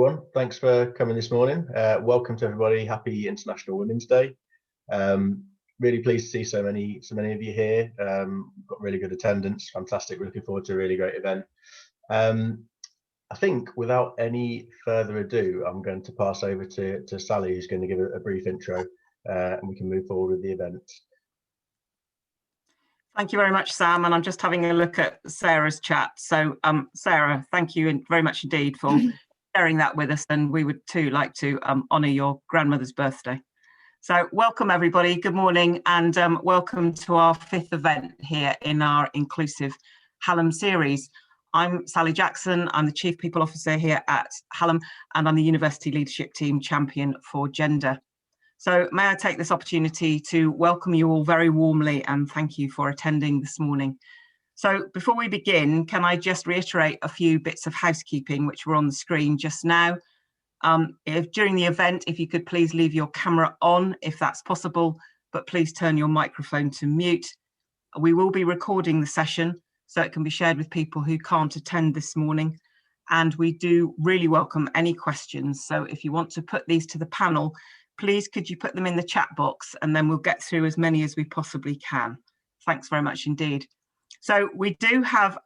Everyone, thanks for coming this morning. Welcome to everybody. Happy International Women's Day. Really pleased to see so many of you here. Got really good attendance. Fantastic. Looking forward to a really great event. I think without any further ado, I'm going to pass over to Sally, who's going to give a brief intro, and we can move forward with the event. Thank you very much, Sam. And I'm just having a look at Sarah's chat. So, Sarah, thank you very much indeed for sharing that with us. And we would too like to honour your grandmother's birthday. So welcome, everybody. Good morning, and welcome to our 5th event here in our Inclusive Hallam series. I'm Sally Jackson. I'm the Chief People Officer here at Hallam, and I'm the University Leadership Team Champion for Gender. So may I take this opportunity to welcome you all very warmly and thank you for attending this morning. So before we begin, can I just reiterate a few bits of housekeeping which were on the screen just now. If during the event, if you could please leave your camera on if that's possible, but please turn your microphone to mute. We will be recording the session so it can be shared with people who can't attend this morning. And we do really welcome any questions. So if you want to put these to the panel, please could you put them in the chat box, and then we'll get through as many as we possibly can. Thanks very much indeed. So we do have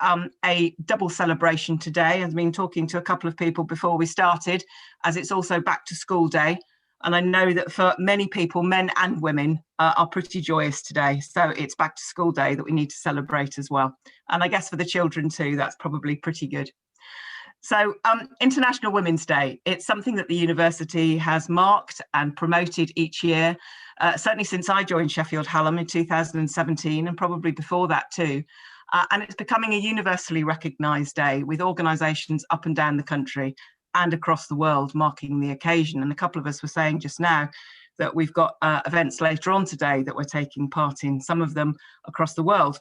a double celebration today. I've been talking to a couple of people before we started, as it's also back to school day. And I know that for many people, men and women, are pretty joyous today. So it's back to school day that we need to celebrate as well. And I guess for the children too, that's probably pretty good. So International Women's Day, it's something that the university has marked and promoted each year, certainly since I joined Sheffield Hallam in 2017 and probably before that too. And it's becoming a universally recognised day with organisations up and down the country and across the world marking the occasion. And a couple of us were saying just now that we've got events later on today that we're taking part in, some of them across the world.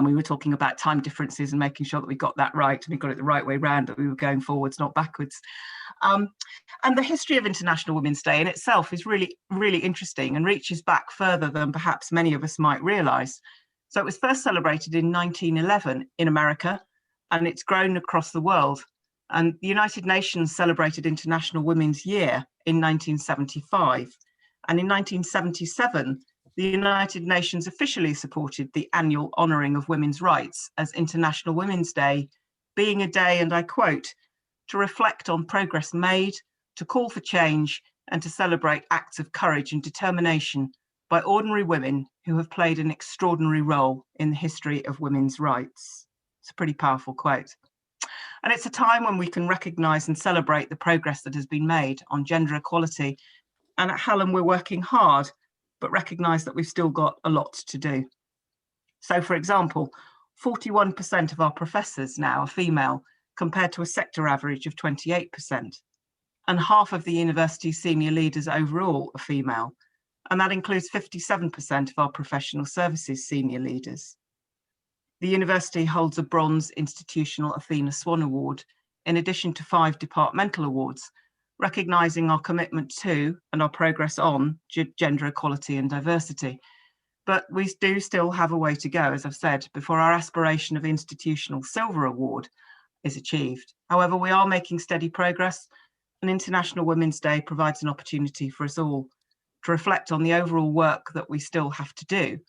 We were talking about time differences and making sure that we got that right, and we got it the right way round, that we were going forwards, not backwards. And the history of International Women's Day in itself is really, really interesting and reaches back further than perhaps many of us might realise. So it was first celebrated in 1911 in America, and it's grown across the world. And the United Nations celebrated International Women's Year in 1975. And in 1977, the United Nations officially supported the annual honouring of women's rights as International Women's Day, being a day, and I quote, to reflect on progress made, to call for change, and to celebrate acts of courage and determination by ordinary women who have played an extraordinary role in the history of women's rights. It's a pretty powerful quote. And it's a time when we can recognise and celebrate the progress that has been made on gender equality. And at Hallam, we're working hard, but recognise that we've still got a lot to do. So, for example, 41% of our professors now are female, compared to a sector average of 28%. And half of the university's senior leaders overall are female. And that includes 57% of our professional services senior leaders. The university holds a Bronze Institutional Athena Swan Award, in addition to 5 departmental awards, recognising our commitment to and our progress on gender equality and diversity. But we do still have a way to go, as I've said, before our aspiration of Institutional Silver Award is achieved. However, we are making steady progress, and International Women's Day provides an opportunity for us all to reflect on the overall work that we still have to do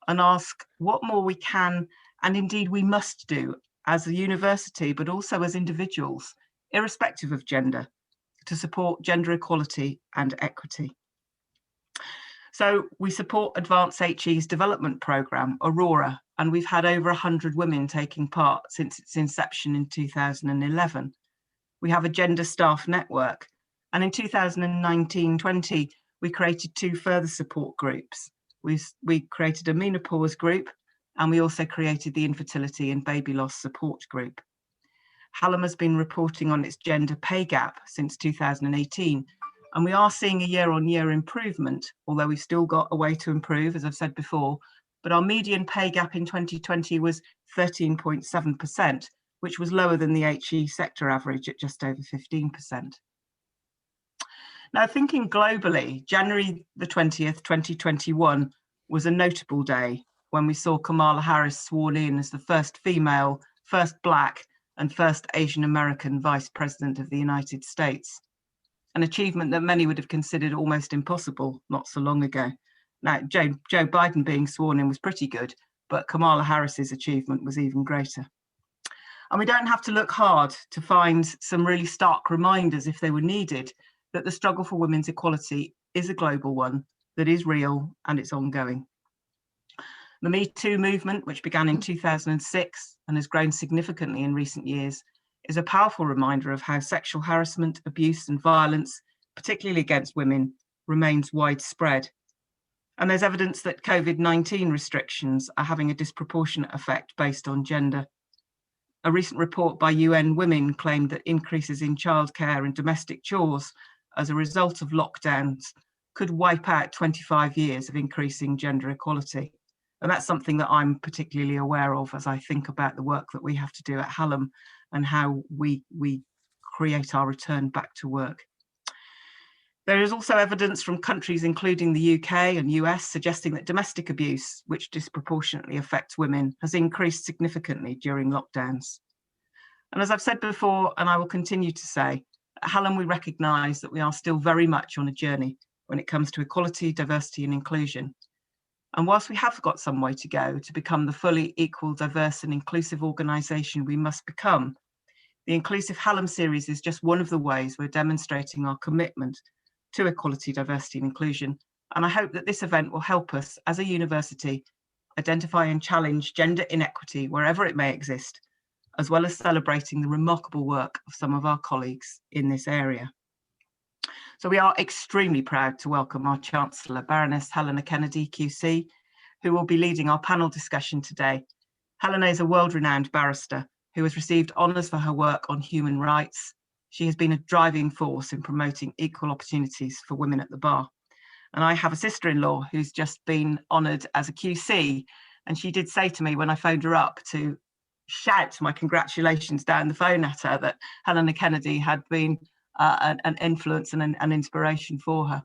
and ask what more we can and indeed we must do as a university, but also as individuals, irrespective of gender, to support gender equality and equity. So we support Advance HE's development programme, Aurora, and we've had over 100 women taking part since its inception in 2011. We have a gender staff network, and in 2019-20, we created 2 further support groups. We created a menopause group, and we also created the infertility and baby loss support group. Hallam has been reporting on its gender pay gap since 2018, and we are seeing a year-on-year improvement, although we've still got a way to improve, as I've said before, but our median pay gap in 2020 was 13.7%, which was lower than the HE sector average at just over 15%. Now, thinking globally, January the 20th, 2021 was a notable day when we saw Kamala Harris sworn in as the first female, first Black, and first Asian American Vice President of the United States, an achievement that many would have considered almost impossible not so long ago. Now, Joe Biden being sworn in was pretty good, but Kamala Harris's achievement was even greater. And we don't have to look hard to find some really stark reminders, if they were needed, that the struggle for women's equality is a global one, that is real, and it's ongoing. The Me Too movement, which began in 2006 and has grown significantly in recent years, is a powerful reminder of how sexual harassment, abuse, and violence, particularly against women, remains widespread. And there's evidence that COVID-19 restrictions are having a disproportionate effect based on gender. A recent report by UN Women claimed that increases in childcare and domestic chores as a result of lockdowns could wipe out 25 years of increasing gender equality. And that's something that I'm particularly aware of as I think about the work that we have to do at Hallam and how we create our return back to work. There is also evidence from countries including the UK and US suggesting that domestic abuse, which disproportionately affects women, has increased significantly during lockdowns. And as I've said before, and I will continue to say, at Hallam we recognise that we are still very much on a journey when it comes to equality, diversity and inclusion. And whilst we have got some way to go to become the fully equal, diverse and inclusive organisation we must become, the Inclusive Hallam series is just one of the ways we're demonstrating our commitment to equality, diversity and inclusion. And I hope that this event will help us as a university identify and challenge gender inequity wherever it may exist, as well as celebrating the remarkable work of some of our colleagues in this area. So we are extremely proud to welcome our Chancellor, Baroness Helena Kennedy, QC, who will be leading our panel discussion today. Helena is a world-renowned barrister who has received honours for her work on human rights. She has been a driving force in promoting equal opportunities for women at the bar. And I have a sister-in-law who's just been honoured as a QC, and she did say to me when I phoned her up to shout my congratulations down the phone at her that Helena Kennedy had been an influence and an inspiration for her.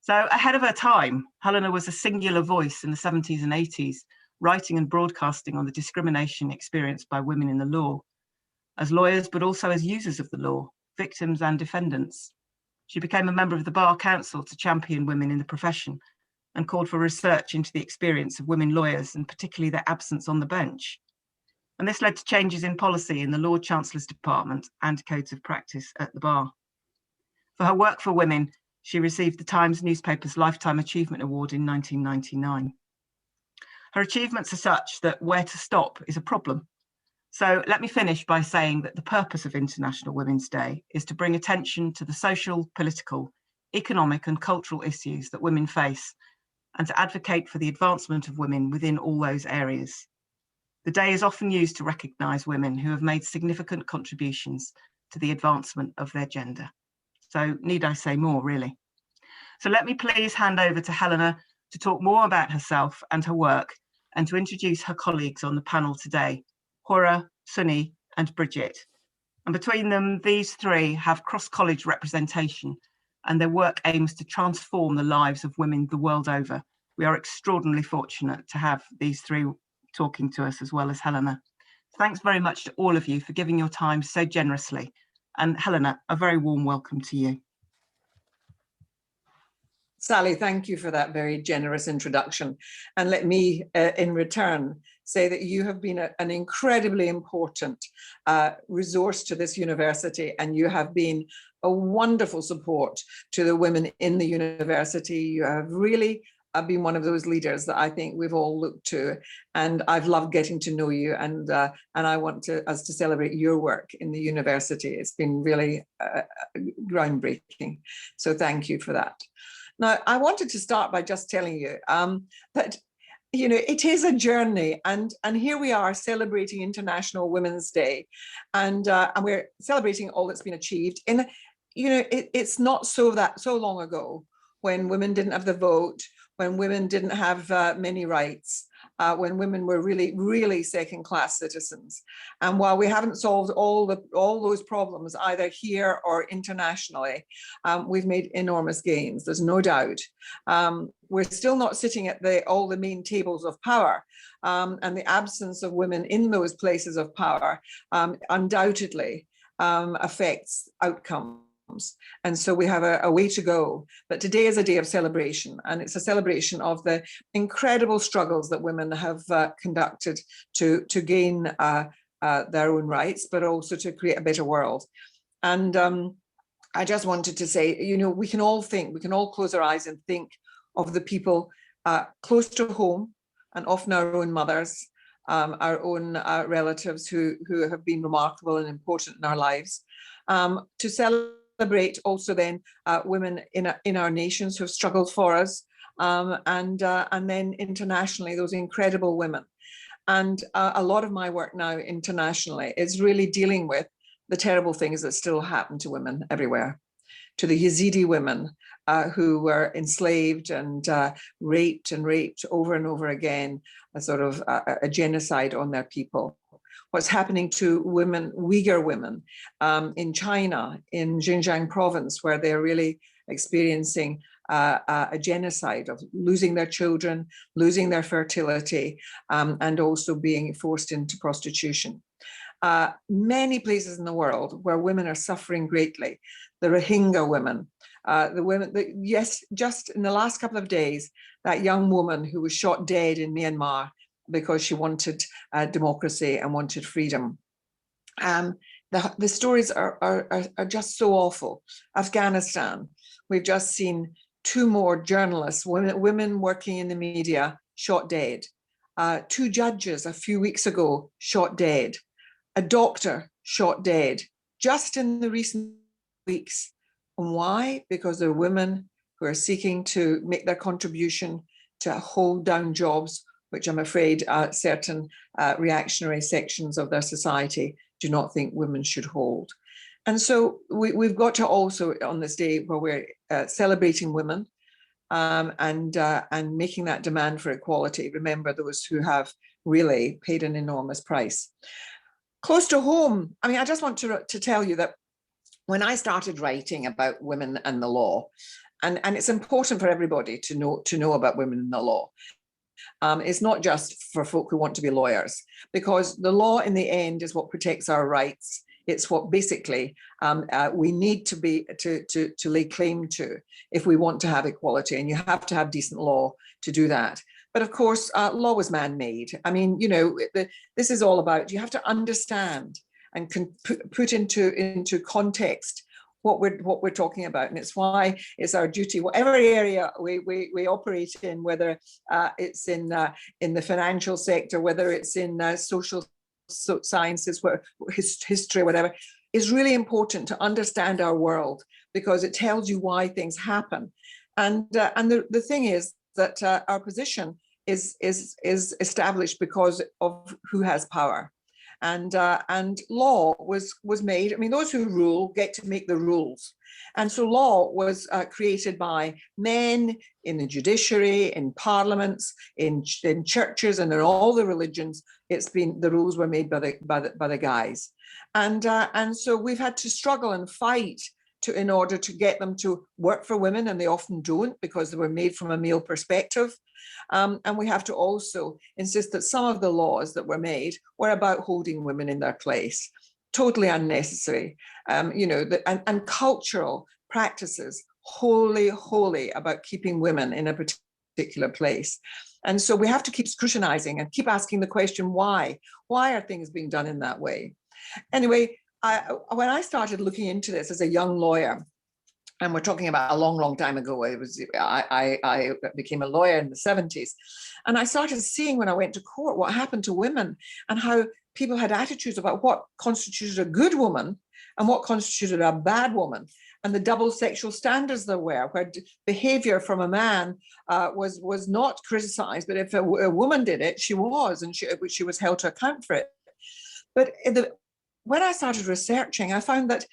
So ahead of her time, Helena was a singular voice in the 70s and 80s, writing and broadcasting on the discrimination experienced by women in the law, as lawyers, but also as users of the law, victims and defendants. She became a member of the Bar Council to champion women in the profession and called for research into the experience of women lawyers and particularly their absence on the bench. And this led to changes in policy in the Lord Chancellor's Department and codes of practice at the bar. For her work for women, she received the Times newspaper's Lifetime Achievement Award in 1999. Her achievements are such that where to stop is a problem. So let me finish by saying that the purpose of International Women's Day is to bring attention to the social, political, economic and cultural issues that women face and to advocate for the advancement of women within all those areas. The day is often used to recognise women who have made significant contributions to the advancement of their gender. So need I say more, really? So let me please hand over to Helena to talk more about herself and her work and to introduce her colleagues on the panel today, Hora, Sunny and Bridget. And between them, these three have cross-college representation and their work aims to transform the lives of women the world over. We are extraordinarily fortunate to have these three talking to us as well as Helena. Thanks very much to all of you for giving your time so generously. And Helena, a very warm welcome to you. Sally, thank you for that very generous introduction. And let me, in return, say that you have been an incredibly important resource to this university, and you have been a wonderful support to the women in the university. You have really been one of those leaders that I think we've all looked to, and I've loved getting to know you, and I want us to celebrate your work in the university. It's been really groundbreaking. So thank you for that. Now, I wanted to start by just telling you that, you know, it is a journey, and here we are celebrating International Women's Day, and we're celebrating all that's been achieved. And, you know, it's not so long ago when women didn't have the vote, when women didn't have many rights, when women were really second-class citizens. And while we haven't solved all those problems either here or internationally, we've made enormous gains. There's no doubt. We're still not sitting at all the main tables of power, and the absence of women in those places of power undoubtedly affects outcomes. And so we have a way to go. But today is a day of celebration, and it's a celebration of the incredible struggles that women have conducted to gain their own rights, but also to create a better world. And I just wanted to say, you know, we can all close our eyes and think of the people close to home, and often our own mothers, our own relatives who have been remarkable and important in our lives, to celebrate also then women in our nations who have struggled for us, and then internationally, those incredible women. And a lot of my work now internationally is really dealing with the terrible things that still happen to women everywhere, to the Yazidi women who were enslaved and raped over and over again, a sort of a genocide on their people. What's happening to women, Uyghur women in China, in Xinjiang province, where they're really experiencing a genocide of losing their children, losing their fertility, and also being forced into prostitution. Many places in the world where women are suffering greatly. The Rohingya women, yes, just in the last couple of days, that young woman who was shot dead in Myanmar because she wanted democracy and wanted freedom. The stories are just so awful. Afghanistan, we've just seen 2 more journalists, women working in the media, shot dead. 2 judges a few weeks ago shot dead. A doctor shot dead just in the recent weeks. And why? Because they're women who are seeking to make their contribution to hold down jobs, which I'm afraid certain reactionary sections of their society do not think women should hold. And so we've got to also, on this day where we're celebrating women and making that demand for equality, remember those who have really paid an enormous price. Close to home, I mean, I just want to tell you that when I started writing about women and the law, and it's important for everybody to know about women in the law. It's not just for folk who want to be lawyers, because the law in the end is what protects our rights. It's what basically we need to lay claim to if we want to have equality, and you have to have decent law to do that. But of course, law was man-made. I mean, you know, this is all about, you have to understand and can put into context what we're talking about. And it's why it's our duty, whatever area we operate in, whether it's in the financial sector, whether it's in social sciences, history, whatever, is really important to understand our world, because it tells you why things happen. And the thing is that our position is established because of who has power. And law was made. I mean, those who rule get to make the rules. And so law was created by men in the judiciary, in parliaments, in churches, and in all the religions. The rules were made by the guys. And so we've had to struggle and fight in order to get them to work for women, and they often don't, because they were made from a male perspective. And we have to also insist that some of the laws that were made were about holding women in their place. Totally unnecessary. You know, and cultural practices, wholly about keeping women in a particular place. And so we have to keep scrutinizing and keep asking the question, why? Why are things being done in that way? Anyway, when I started looking into this as a young lawyer, and we're talking about a long time ago, I became a lawyer in the 70s, and I started seeing, when I went to court, what happened to women and how people had attitudes about what constituted a good woman and what constituted a bad woman, and the double sexual standards there were, where behavior from a man was not criticized, but if a woman did it, she was, and she was held to account for it. But when I started researching, I found that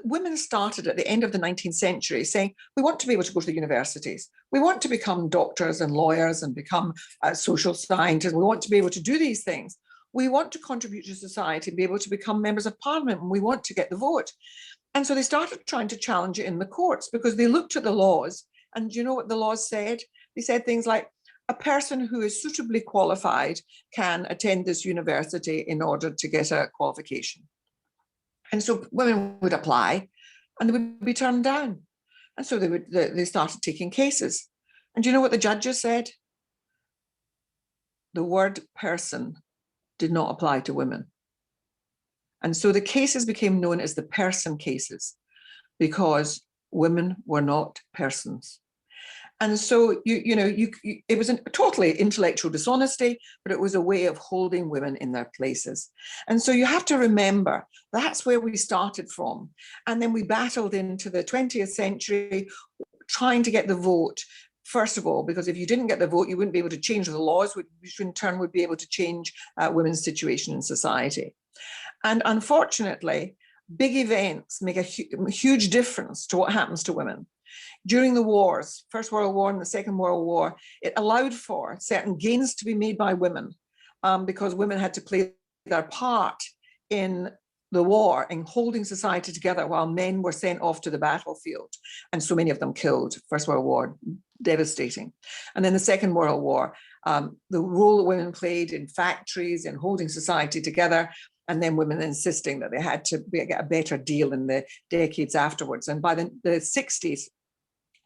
women started at the end of the 19th century saying, we want to be able to go to the universities. We want to become doctors and lawyers and become social scientists. We want to be able to do these things. We want to contribute to society, be able to become members of parliament, and we want to get the vote. And so they started trying to challenge it in the courts because they looked at the laws. And you know what the laws said? They said things like, a person who is suitably qualified can attend this university in order to get a qualification. And so women would apply and they would be turned down. And so they started taking cases. And do you know what the judges said? The word person did not apply to women. And so the cases became known as the person cases because women were not persons. And so, it was a totally intellectual dishonesty, but it was a way of holding women in their places. And so you have to remember, that's where we started from. And then we battled into the 20th century, trying to get the vote, first of all, because if you didn't get the vote, you wouldn't be able to change the laws, which in turn would be able to change women's situation in society. And unfortunately, big events make a huge difference to what happens to women. During the wars, First World War and the Second World War, it allowed for certain gains to be made by women because women had to play their part in the war in holding society together while men were sent off to the battlefield. And so many of them killed. First World War, devastating. And then the Second World War, the role that women played in factories and holding society together, and then women insisting that they had to get a better deal in the decades afterwards. And by the 60s,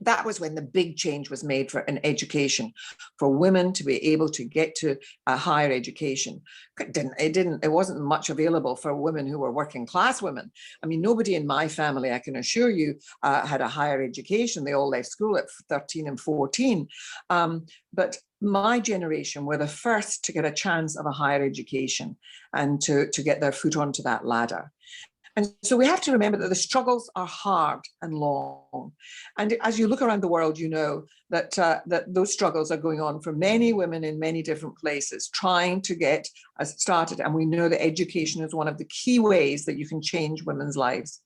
that was when the big change was made for an education, for women to be able to get to a higher education. It wasn't much available for women who were working class women. I mean, nobody in my family, I can assure you, had a higher education. They all left school at 13 and 14. But my generation were the first to get a chance of a higher education and to get their foot onto that ladder. And so we have to remember that the struggles are hard and long. And as you look around the world, you know that, that those struggles are going on for many women in many different places, trying to get us started. And we know that education is one of the key ways that you can change women's lives.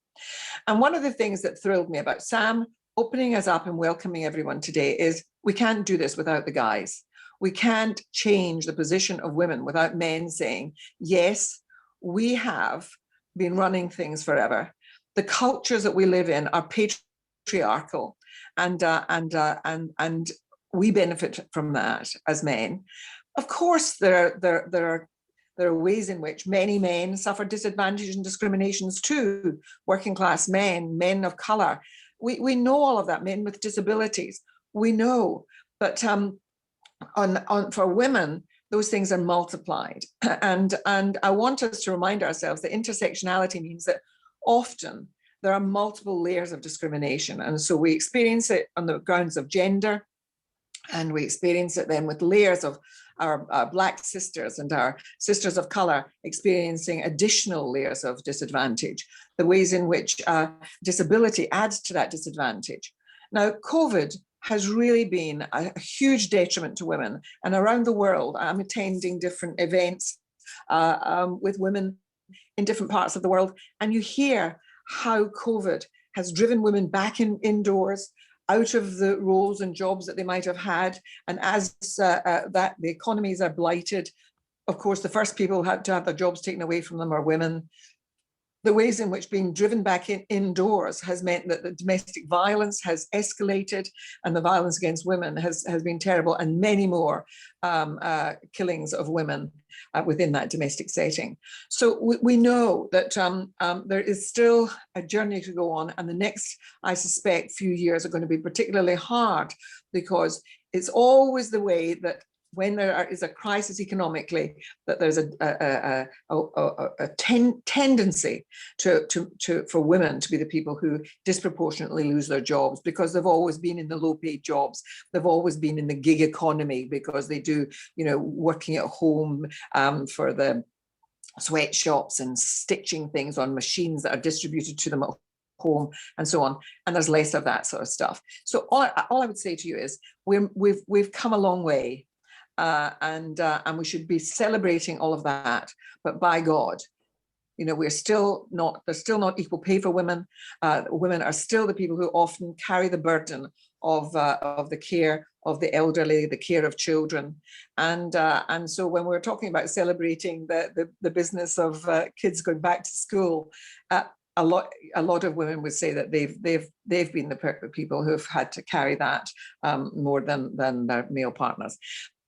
And one of the things that thrilled me about Sam opening us up and welcoming everyone today is we can't do this without the guys. We can't change the position of women without men saying, yes, we have been running things forever. The cultures that we live in are patriarchal, and we benefit from that as men. Of course, there are ways in which many men suffer disadvantage and discriminations too. Working class men, men of color. We know all of that. Men with disabilities, we know. But for women, those things are multiplied. And I want us to remind ourselves that intersectionality means that often there are multiple layers of discrimination. And so we experience it on the grounds of gender, and we experience it then with layers of our Black sisters and our sisters of color experiencing additional layers of disadvantage, the ways in which disability adds to that disadvantage. Now, COVID has really been a huge detriment to women. And around the world, I'm attending different events with women in different parts of the world. And you hear how COVID has driven women back indoors, out of the roles and jobs that they might have had. And as the economies are blighted, of course, the first people who had to have their jobs taken away from them are women. The ways in which being driven back indoors has meant that the domestic violence has escalated, and the violence against women has been terrible, and many more killings of women within that domestic setting. So we know that there is still a journey to go on, and the next, I suspect, few years are going to be particularly hard, because it's always the way that when there is a crisis economically, that there's a tendency for women to be the people who disproportionately lose their jobs, because they've always been in the low-paid jobs. They've always been in the gig economy because they do, working at home for the sweatshops and stitching things on machines that are distributed to them at home and so on. And there's less of that sort of stuff. So all I would say to you is we've come a long way. And we should be celebrating all of that. But by God, You know, there's still not equal pay for women. Women are still the people who often carry the burden of the care of the elderly, the care of children. And so when we're talking about celebrating the business of kids going back to school, a lot of women would say that they've been the people who've had to carry that more than their male partners.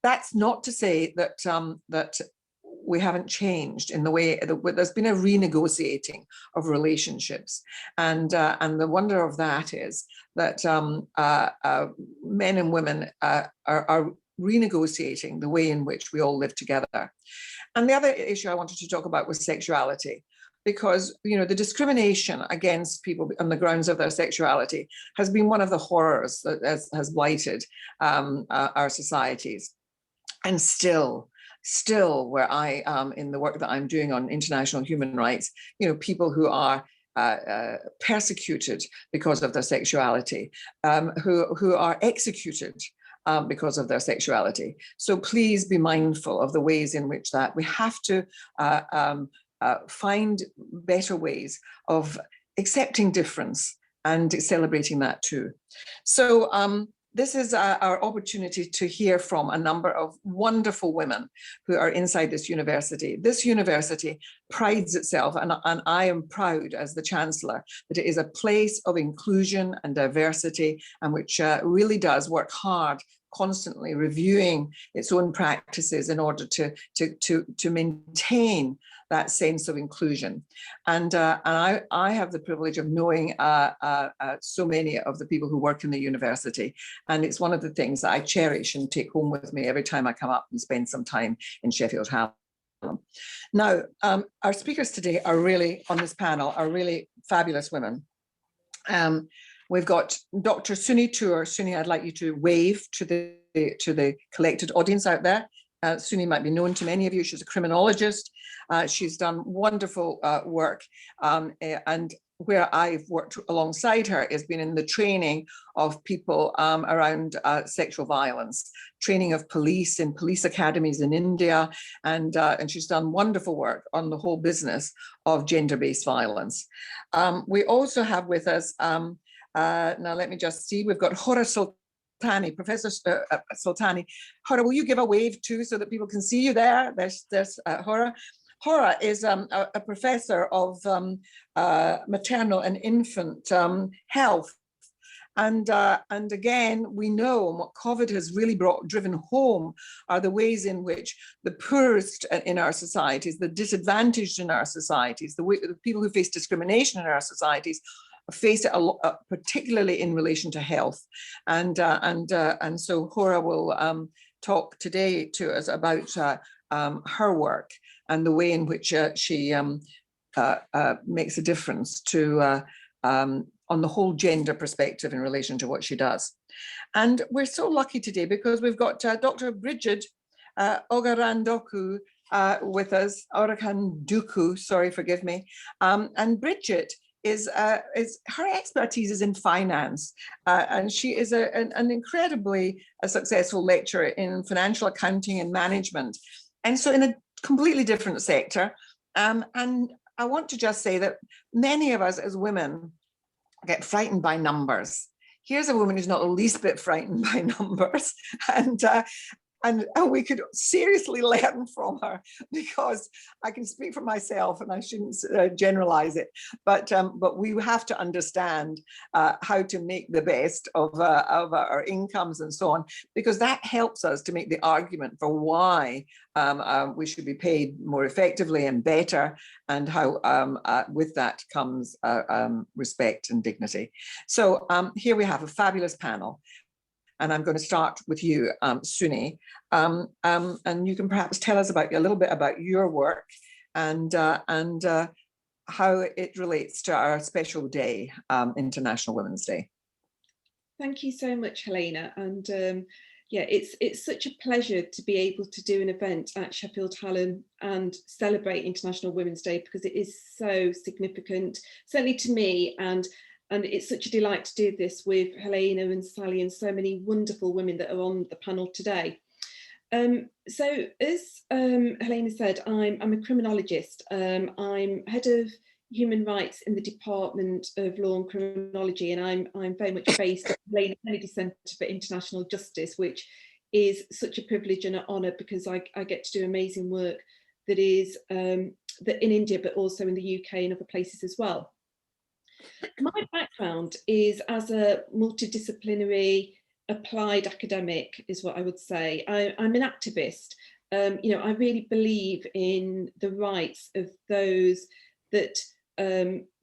That's not to say that that we haven't changed in the way that there's been a renegotiating of relationships, and the wonder of that is that men and women are renegotiating the way in which we all live together. And the other issue I wanted to talk about was sexuality, because, you know, the discrimination against people on the grounds of their sexuality has been one of the horrors that has blighted our societies. And still where I am in the work that I'm doing on international human rights, you know, people who are persecuted because of their sexuality, who are executed because of their sexuality. So please be mindful of the ways in which that we have to find better ways of accepting difference and celebrating that too. So this is our opportunity to hear from a number of wonderful women who are inside this university. This university prides itself, and I am proud as the Chancellor, that it is a place of inclusion and diversity, and which really does work hard, constantly reviewing its own practices in order to maintain that sense of inclusion. And I have the privilege of knowing so many of the people who work in the university. And it's one of the things that I cherish and take home with me every time I come up and spend some time in Sheffield Hallam. Now, our speakers today are really, on this panel, are really fabulous women. We've got Dr. Suni Toor. Suni, I'd like you to wave to the collected audience out there. Suni might be known to many of you. She's a criminologist. She's done wonderful work, and where I've worked alongside her has been in the training of people around sexual violence, training of police in police academies in India, and she's done wonderful work on the whole business of gender-based violence. We also have with us, now let me just see, we've got Hora Soltani, Professor Soltani. Hora, will you give a wave too so that people can see you there? There's Hora. Hora is a professor of maternal and infant health. And again, we know what COVID has really driven home are the ways in which the poorest in our societies, the disadvantaged in our societies, the people who face discrimination in our societies face it particularly in relation to health. And so Hora will talk today to us about her work and the way in which she makes a difference to on the whole gender perspective in relation to what she does. And we're so lucky today because we've got Dr. Bridget Ogarandoku with us, Orakanduku, sorry, forgive me. And Bridget is her expertise is in finance, and she is an incredibly successful lecturer in financial accounting and management, and so in a completely different sector. And I want to just say that many of us as women get frightened by numbers. Here's a woman who's not the least bit frightened by numbers, and we could seriously learn from her, because I can speak for myself and I shouldn't generalize it, but we have to understand how to make the best of our incomes and so on, because that helps us to make the argument for why we should be paid more effectively and better, and how with that comes respect and dignity. So here we have a fabulous panel. And I'm going to start with you, Suni, and you can perhaps tell us a little bit about your work and how it relates to our special day, International Women's Day. Thank you so much, Helena. And yeah, it's such a pleasure to be able to do an event at Sheffield Hallam and celebrate International Women's Day, because it is so significant, certainly to me, and it's such a delight to do this with Helena and Sally and so many wonderful women that are on the panel today. So as Helena said, I'm a criminologist. I'm head of human rights in the Department of Law and Criminology, and I'm very much based at the Helena Kennedy Centre for International Justice, which is such a privilege and an honour because I get to do amazing work that is that in India, but also in the UK and other places as well. My background is as a multidisciplinary applied academic, is what I would say. I'm an activist. You know, I really believe in the rights of those that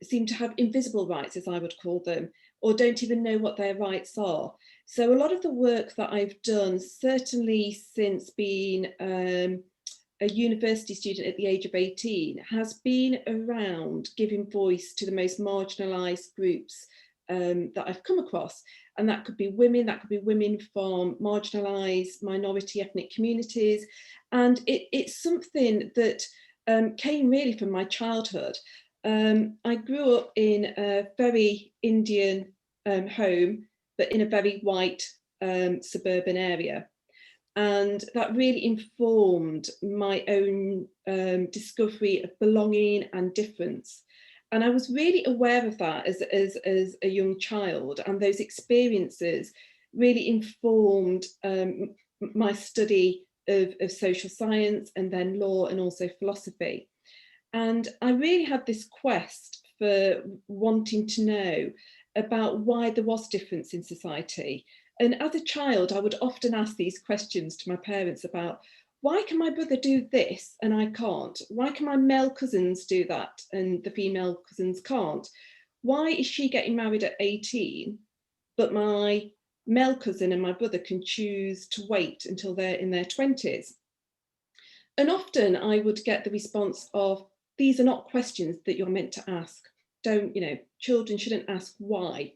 seem to have invisible rights, as I would call them, or don't even know what their rights are. So a lot of the work that I've done, certainly since being a university student at the age of 18, has been around giving voice to the most marginalised groups that I've come across. And that could be women from marginalised minority ethnic communities. And it's something that came really from my childhood. I grew up in a very Indian home, but in a very white suburban area. And that really informed my own discovery of belonging and difference. And I was really aware of that as a young child, and those experiences really informed my study of social science and then law and also philosophy. And I really had this quest for wanting to know about why there was difference in society. And as a child, I would often ask these questions to my parents about, why can my brother do this and I can't? Why can my male cousins do that and the female cousins can't? Why is she getting married at 18, but my male cousin and my brother can choose to wait until they're in their 20s? And often I would get the response of, these are not questions that you're meant to ask. Don't, you know, children shouldn't ask why.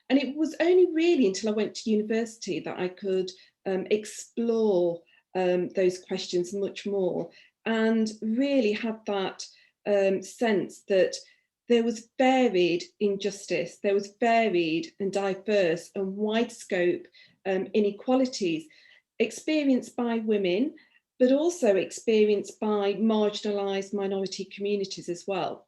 And it was only really until I went to university that I could explore those questions much more and really had that sense that there was varied injustice, there was varied and diverse and wide scope inequalities experienced by women, but also experienced by marginalised minority communities as well.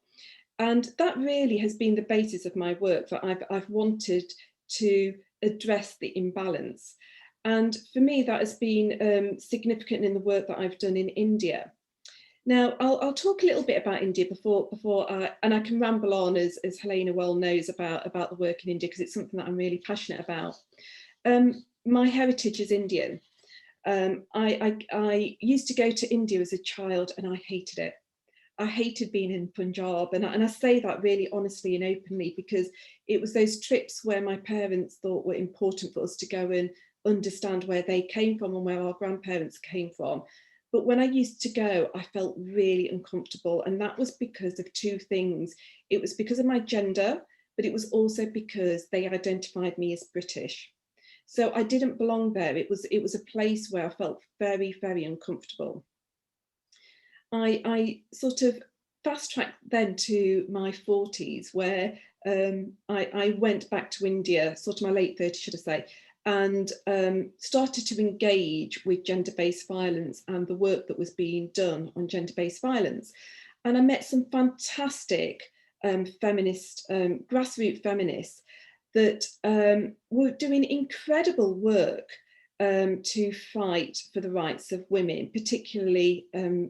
And that really has been the basis of my work, that I've wanted to address the imbalance. And for me, that has been significant in the work that I've done in India. Now, I'll talk a little bit about India and I can ramble on, as Helena well knows, about the work in India, because it's something that I'm really passionate about. My heritage is Indian. I used to go to India as a child and I hated it. I hated being in Punjab, and I say that really honestly and openly, because it was those trips where my parents thought were important for us to go and understand where they came from and where our grandparents came from. But when I used to go, I felt really uncomfortable, and that was because of two things. It was because of my gender, but it was also because they identified me as British. So I didn't belong there. It was a place where I felt very, very uncomfortable. I sort of fast-tracked then to my 40s, where I went back to India, sort of my late 30s, should I say, and started to engage with gender-based violence and the work that was being done on gender-based violence. And I met some fantastic feminist, grassroots feminists that were doing incredible work to fight for the rights of women, particularly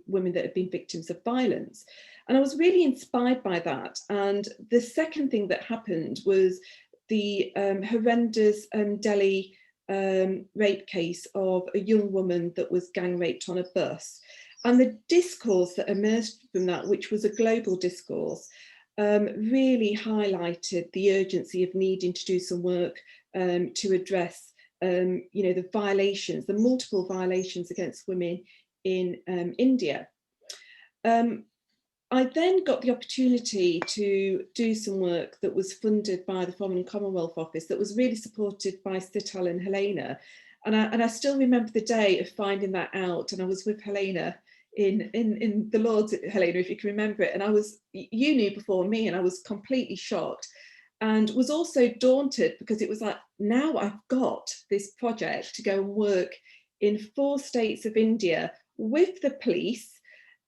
women that have been victims of violence. And I was really inspired by that. And the second thing that happened was the horrendous Delhi rape case of a young woman that was gang raped on a bus. And the discourse that emerged from that, which was a global discourse, really highlighted the urgency of needing to do some work to address you know, the violations, the multiple violations against women in India. I then got the opportunity to do some work that was funded by the Foreign and Commonwealth Office, that was really supported by Sital and Helena. And I still remember the day of finding that out. And I was with Helena in the Lords, Helena, if you can remember it. And you knew before me, and I was completely shocked. And was also daunted, because it was like, now I've got this project to go and work in 4 states of India with the police,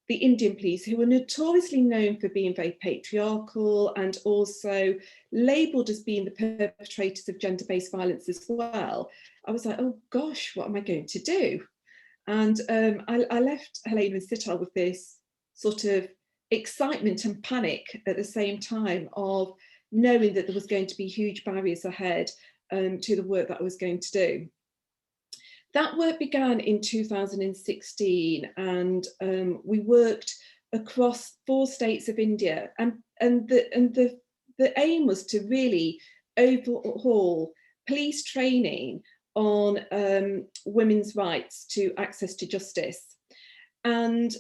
the Indian police, who are notoriously known for being very patriarchal and also labelled as being the perpetrators of gender-based violence as well. I was like, oh gosh, what am I going to do? And I left Helena and Sital with this sort of excitement and panic at the same time of knowing that there was going to be huge barriers ahead to the work that I was going to do. That work began in 2016, and we worked across 4 states of India, and the aim was to really overhaul police training on women's rights to access to justice. And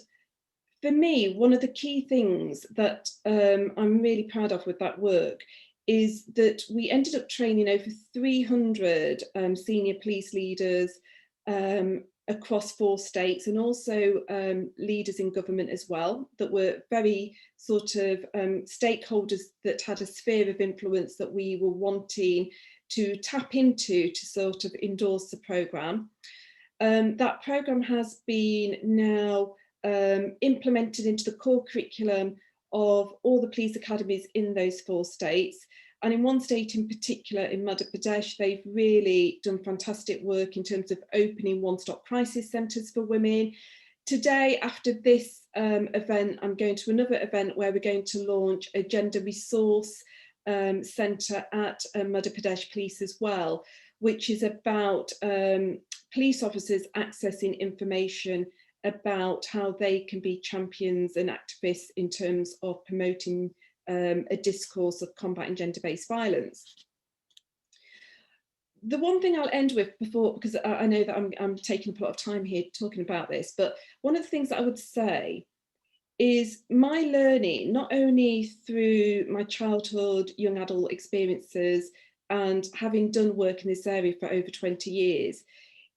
for me, one of the key things that I'm really proud of with that work is that we ended up training over 300 senior police leaders across 4 states, and also leaders in government as well, that were very sort of stakeholders that had a sphere of influence that we were wanting to tap into to sort of endorse the programme. That programme has been now implemented into the core curriculum of all the police academies in those 4 states. And in one state in particular, in Madhya Pradesh, they've really done fantastic work in terms of opening one-stop crisis centres for women. Today, after this event, I'm going to another event where we're going to launch a gender resource centre at Madhya Pradesh Police as well, which is about police officers accessing information about how they can be champions and activists in terms of promoting a discourse of combating gender-based violence. The one thing I'll end with before, because I know that I'm taking up a lot of time here talking about this, but one of the things that I would say is my learning, not only through my childhood, young adult experiences, and having done work in this area for over 20 years,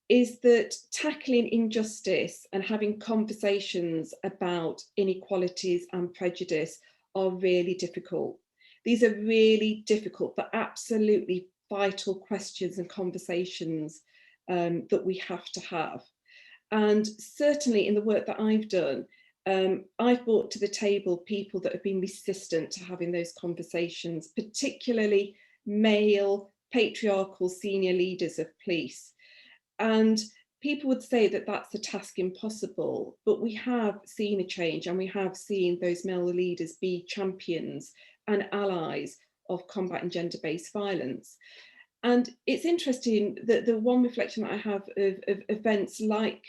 is that tackling injustice and having conversations about inequalities and prejudice are really difficult. These are really difficult, but absolutely vital questions and conversations that we have to have. And certainly in the work that I've done, I've brought to the table people that have been resistant to having those conversations, particularly male, patriarchal senior leaders of police. And people would say that that's a task impossible, but we have seen a change, and we have seen those male leaders be champions and allies of combating gender-based violence. And it's interesting that the one reflection that I have of events like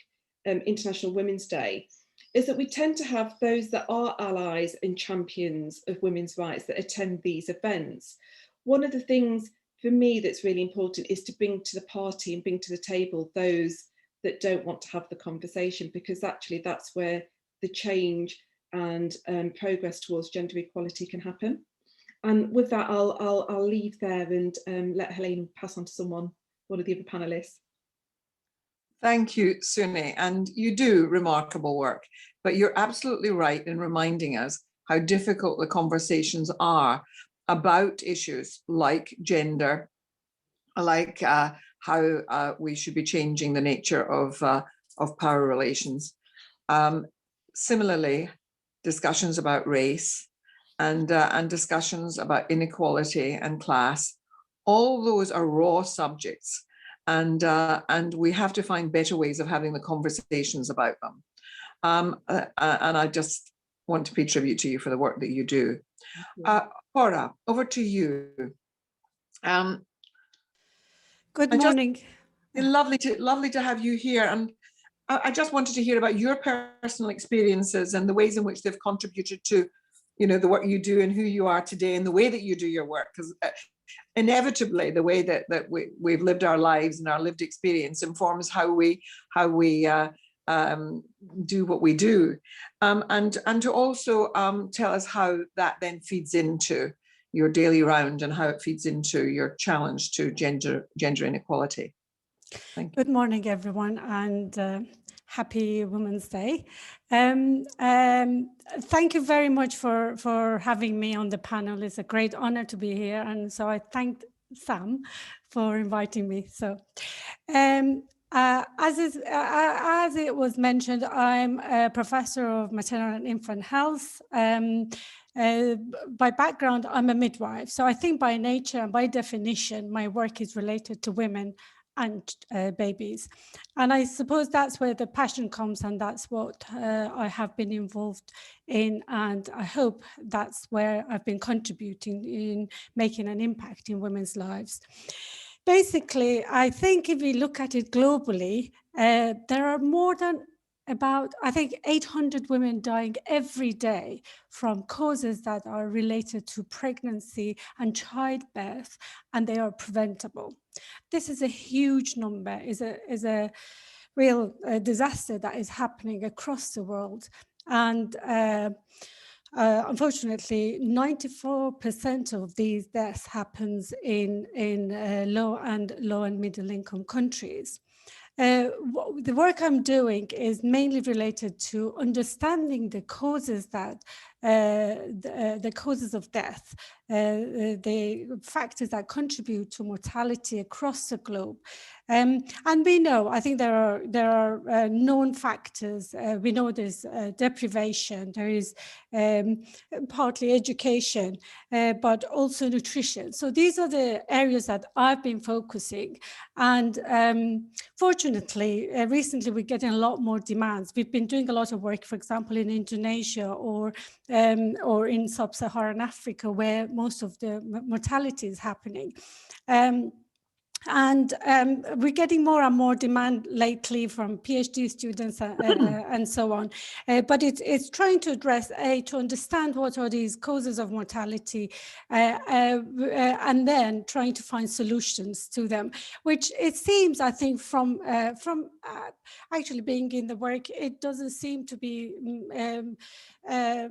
International Women's Day is that we tend to have those that are allies and champions of women's rights that attend these events. One of the things for me that's really important is to bring to the party and bring to the table those that don't want to have the conversation, because actually that's where the change and progress towards gender equality can happen. And with that, I'll leave there and let Helena pass on to one of the other panelists. Thank you, Suni, and you do remarkable work, but you're absolutely right in reminding us how difficult the conversations are about issues like gender, like how we should be changing the nature of power relations. Similarly, discussions about race and discussions about inequality and class, all those are raw subjects, and we have to find better ways of having the conversations about them. And I just want to pay tribute to you for the work that you do. Cora, over to you. Good morning. Lovely to have you here. And I just wanted to hear about your personal experiences and the ways in which they've contributed to, the work you do and who you are today and the way that you do your work. Because inevitably, the way that we've lived our lives and our lived experience informs how we do what we do, and to also tell us how that then feeds into your daily round and how it feeds into your challenge to gender inequality. Thank you. Good morning, everyone, and happy Women's Day. Thank you very much for having me on the panel. It's a great honor to be here, and so I thank Sam for inviting me. So As it was mentioned, I'm a professor of maternal and infant health. By background, I'm a midwife. So I think by nature and by definition, my work is related to women and babies. And I suppose that's where the passion comes, and that's what I have been involved in. And I hope that's where I've been contributing in making an impact in women's lives. Basically, I think if we look at it globally, there are more than about, I think, 800 women dying every day from causes that are related to pregnancy and childbirth, and they are preventable. This is a huge number, is a real disaster that is happening across the world. And unfortunately, 94% of these deaths happens in low and middle income countries. The work I'm doing is mainly related to understanding the causes that the causes of death, the factors that contribute to mortality across the globe. And we know, I think there are known factors. We know there's deprivation, there is partly education, but also nutrition. So these are the areas that I've been focusing. And fortunately, recently we're getting a lot more demands. We've been doing a lot of work, for example, in Indonesia or in sub-Saharan Africa, where most of the mortality is happening. And we're getting more and more demand lately from PhD students and so on. But it's trying to address, to understand what are these causes of mortality, and then trying to find solutions to them, which it seems, I think, from actually being in the work, it doesn't seem to be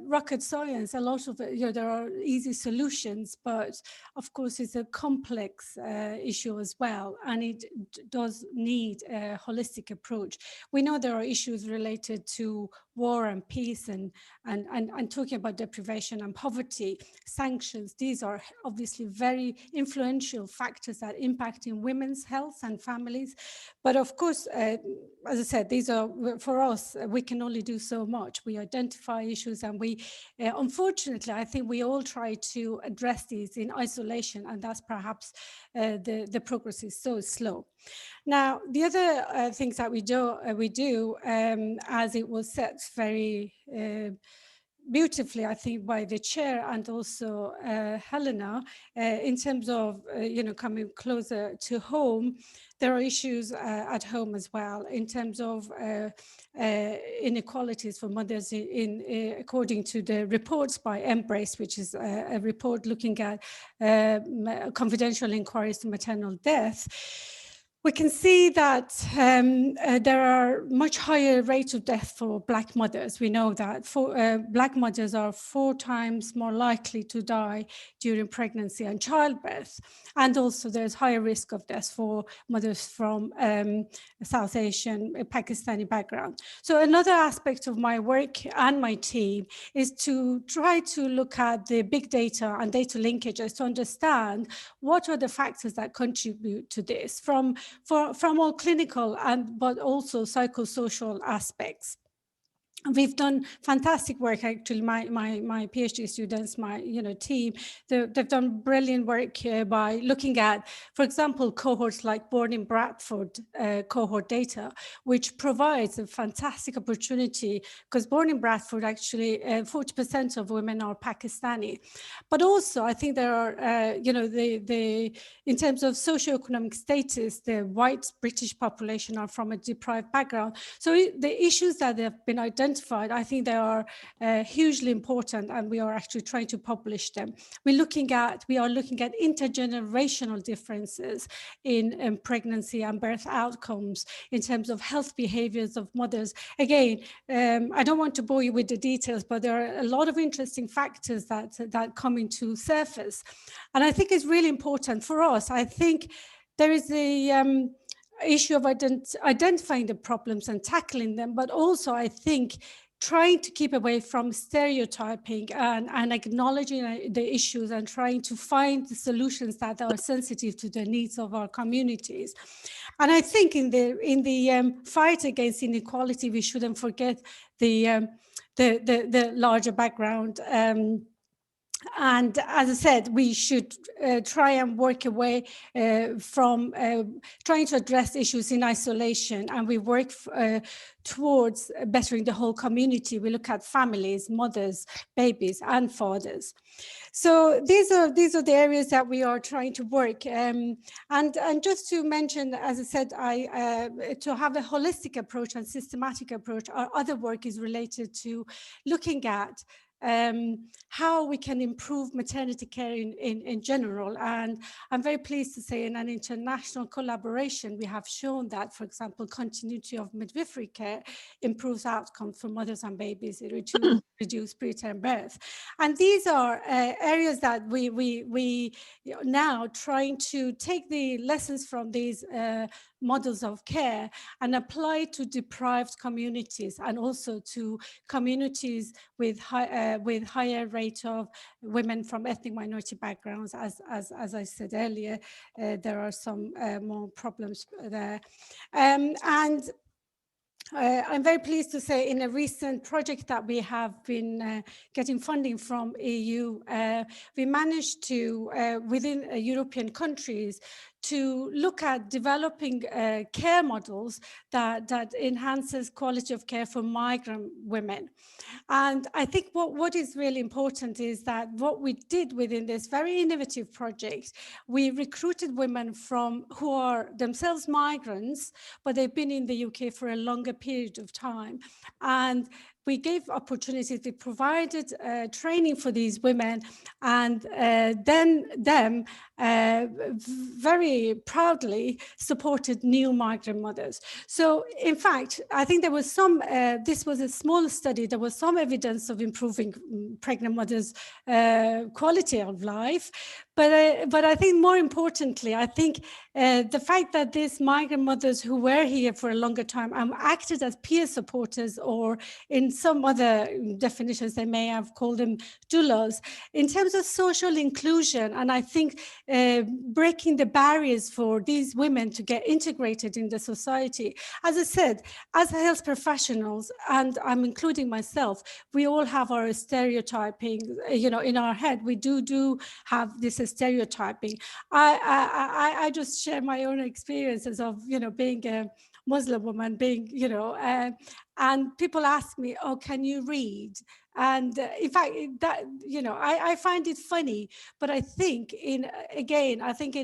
rocket science. A lot of it, there are easy solutions, but of course it's a complex issue as well, and it does need a holistic approach. We know there are issues related to war and peace and talking about deprivation and poverty, sanctions. These are obviously very influential factors that impact in women's health and families. But of course, as I said, these are, for us, we can only do so much. We identify issues and we, unfortunately, I think we all try to address these in isolation, and that's perhaps the progress is so slow. Now, the other things that we do, as it was said very beautifully, I think, by the chair and also Helena, in terms of coming closer to home. There are issues at home as well in terms of inequalities for mothers according to the reports by Embrace, which is a report looking at confidential inquiries to maternal death. We can see that there are much higher rates of death for Black mothers. We know that Black mothers are 4 times more likely to die during pregnancy and childbirth. And also there's higher risk of death for mothers from South Asian, Pakistani background. So another aspect of my work and my team is to try to look at the big data and data linkages to understand what are the factors that contribute to this from all clinical but also psychosocial aspects. We've done fantastic work, actually. My PhD students, my team, they've done brilliant work by looking at, for example, cohorts like Born in Bradford cohort data, which provides a fantastic opportunity, because Born in Bradford, actually 40% of women are Pakistani. But also, I think there are, in terms of socioeconomic status, the white British population are from a deprived background. So the issues that have been identified, I think they are hugely important, and we are actually trying to publish them. We are looking at intergenerational differences in pregnancy and birth outcomes in terms of health behaviors of mothers. Again, I don't want to bore you with the details, but there are a lot of interesting factors that come into surface. And I think it's really important for us. I think there is the issue of identifying the problems and tackling them, but also I think trying to keep away from stereotyping and acknowledging the issues and trying to find the solutions that are sensitive to the needs of our communities. And I think in the fight against inequality, we shouldn't forget the larger background. And as I said, we should try and work away from trying to address issues in isolation, and we work towards bettering the whole community. We look at families, mothers, babies, and fathers. So these are the areas that we are trying to work. And just to mention, as I said, to have a holistic approach and systematic approach, our other work is related to looking at how we can improve maternity care in general. And I'm very pleased to say in an international collaboration, we have shown that, for example, continuity of midwifery care improves outcomes for mothers and babies, reduce preterm birth. And these are areas that we now trying to take the lessons from these models of care and apply to deprived communities, and also to communities with higher rate of women from ethnic minority backgrounds. As I said earlier, there are some more problems there. I'm very pleased to say in a recent project that we have been getting funding from EU, we managed to, within European countries, to look at developing care models that enhances quality of care for migrant women. And I think what is really important is that what we did within this very innovative project, we recruited women who are themselves migrants, but they've been in the UK for a longer period of time. And we gave opportunities, we provided training for these women, and then them very proudly supported new migrant mothers. So in fact, I think there was some, this was a small study, there was some evidence of improving pregnant mothers' quality of life. But I think more importantly, I think the fact that these migrant mothers who were here for a longer time acted as peer supporters, or in some other definitions, they may have called them doulas, in terms of social inclusion. And I think breaking the barriers for these women to get integrated in the society. As I said, as health professionals, and I'm including myself, we all have our stereotyping, in our head. We do have this stereotyping. I just share my own experiences of, being a Muslim woman, being, and people ask me, oh, can you read? And in fact, that, I find it funny, but I think in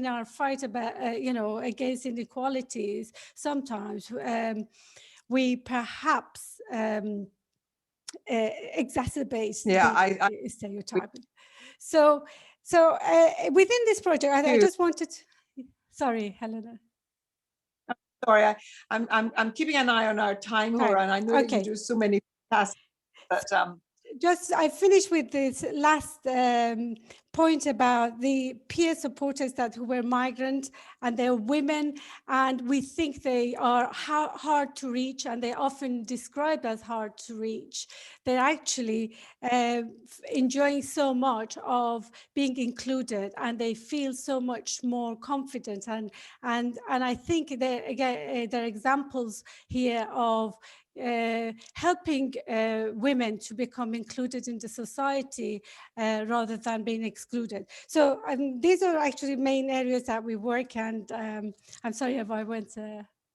our fight about, against inequalities, sometimes we perhaps exacerbate the stereotyping. So within this project, I just wanted to, sorry, Helena. Sorry, I'm keeping an eye on our time, Laura, and I know that you do so many tasks, but just I finished with this last point about the peer supporters who were migrant, and they're women, and we think they are hard to reach, and they're often described as hard to reach. They're actually enjoying so much of being included, and they feel so much more confident, and I think there are examples here of helping women to become included in the society rather than being excluded. So these are actually main areas that we work, and I'm sorry if I went.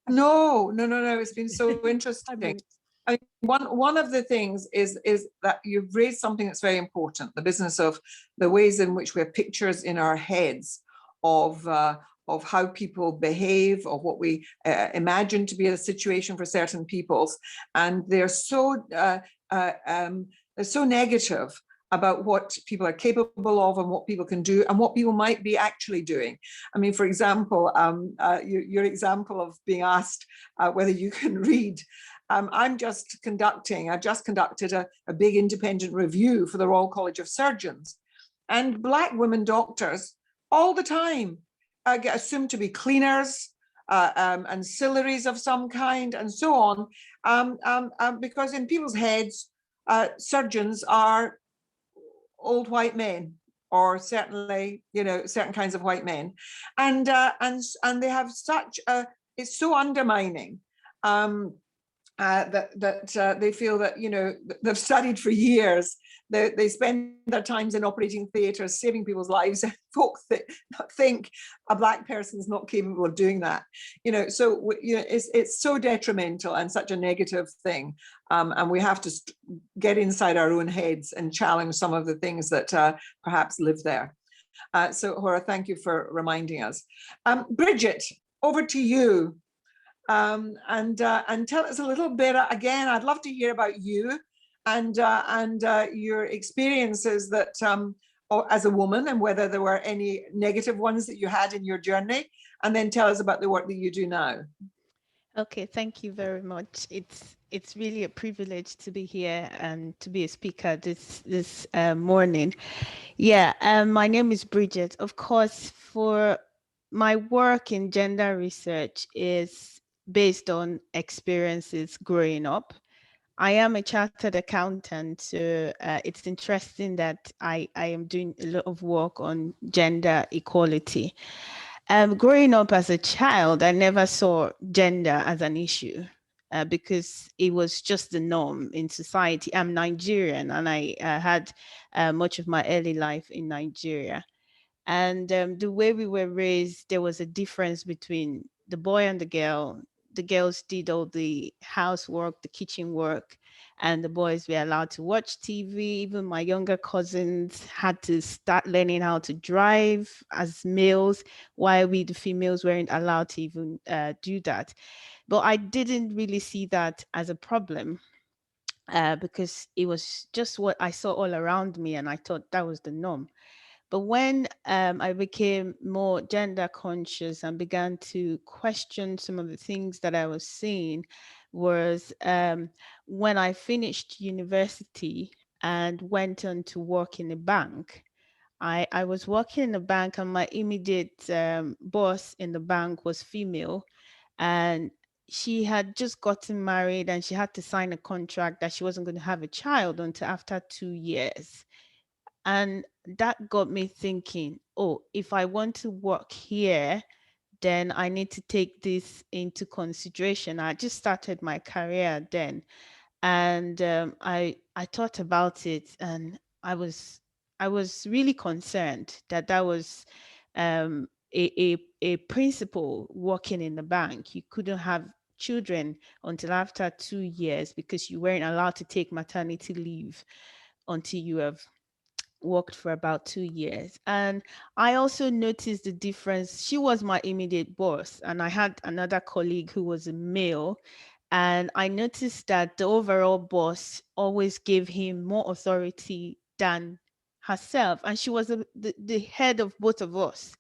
No, it's been so interesting. I mean, one of the things is that you've raised something that's very important, the business of the ways in which we have pictures in our heads of how people behave, of what we imagine to be a situation for certain peoples, and they're so negative about what people are capable of and what people can do and what people might be actually doing. I mean, for example, your example of being asked whether you can read. I've just conducted a big independent review for the Royal College of Surgeons, and Black women doctors all the time get assumed to be cleaners, ancillaries of some kind, and so on, because in people's heads, surgeons are old white men, or certainly, you know, certain kinds of white men, and they have such a, it's so undermining. That they feel that, you know, they've studied for years. They spend their times in operating theatres saving people's lives, and folk think a Black person is not capable of doing that. You know, so you know, it's so detrimental and such a negative thing, and we have to get inside our own heads and challenge some of the things that perhaps live there. So Hora, thank you for reminding us. Bridget, over to you. And tell us a little bit, again, I'd love to hear about you and your experiences that as a woman, and whether there were any negative ones that you had in your journey, and then tell us about the work that you do now. Okay, thank you very much. It's really a privilege to be here and to be a speaker this morning. Yeah, my name is Bridget. Of course, for my work in gender research is based on experiences growing up. I am a chartered accountant, so it's interesting that I am doing a lot of work on gender equality. Growing up as a child, I never saw gender as an issue because it was just the norm in society. I'm Nigerian, and I had much of my early life in Nigeria. And the way we were raised, there was a difference between the boy and the girl. The girls did all the housework, the kitchen work, and the boys were allowed to watch TV. Even my younger cousins had to start learning how to drive as males, while we, the females, weren't allowed to even do that. But I didn't really see that as a problem because it was just what I saw all around me, and I thought that was the norm. But when I became more gender conscious and began to question some of the things that I was seeing, was when I finished university and went on to work in a bank. I was working in a bank, and my immediate boss in the bank was female, and she had just gotten married, and she had to sign a contract that she wasn't going to have a child until after 2 years. And that got me thinking, oh, if I want to work here, then I need to take this into consideration. I just started my career then. And I thought about it, and I was really concerned that was a principle working in the bank. You couldn't have children until after 2 years because you weren't allowed to take maternity leave until you have worked for about 2 years. And I also noticed the difference. She was my immediate boss, and I had another colleague who was a male. And I noticed that the overall boss always gave him more authority than herself. And she was the head of both of us,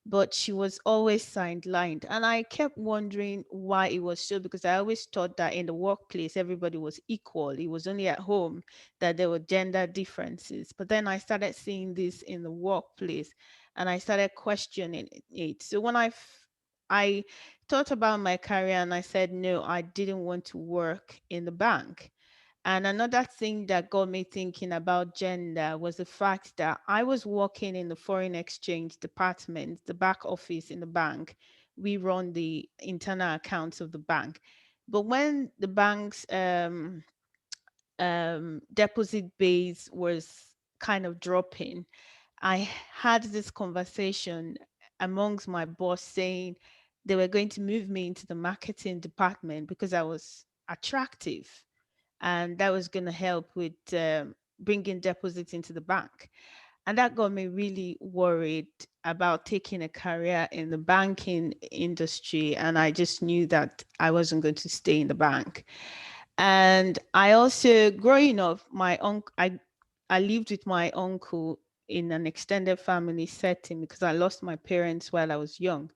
but she was always sidelined. And I kept wondering why it was so, because I always thought that in the workplace, everybody was equal. It was only at home that there were gender differences. But then I started seeing this in the workplace, and I started questioning it. So when I thought about my career, and I said, no, I didn't want to work in the bank. And another thing that got me thinking about gender was the fact that I was working in the foreign exchange department, the back office in the bank. We run the internal accounts of the bank. But when the bank's deposit base was kind of dropping, I had this conversation amongst my boss saying they were going to move me into the marketing department because I was attractive, and that was going to help with bringing deposits into the bank. And that got me really worried about taking a career in the banking industry. And I just knew that I wasn't going to stay in the bank. And I also, growing up, I lived with my uncle in an extended family setting because I lost my parents while I was young.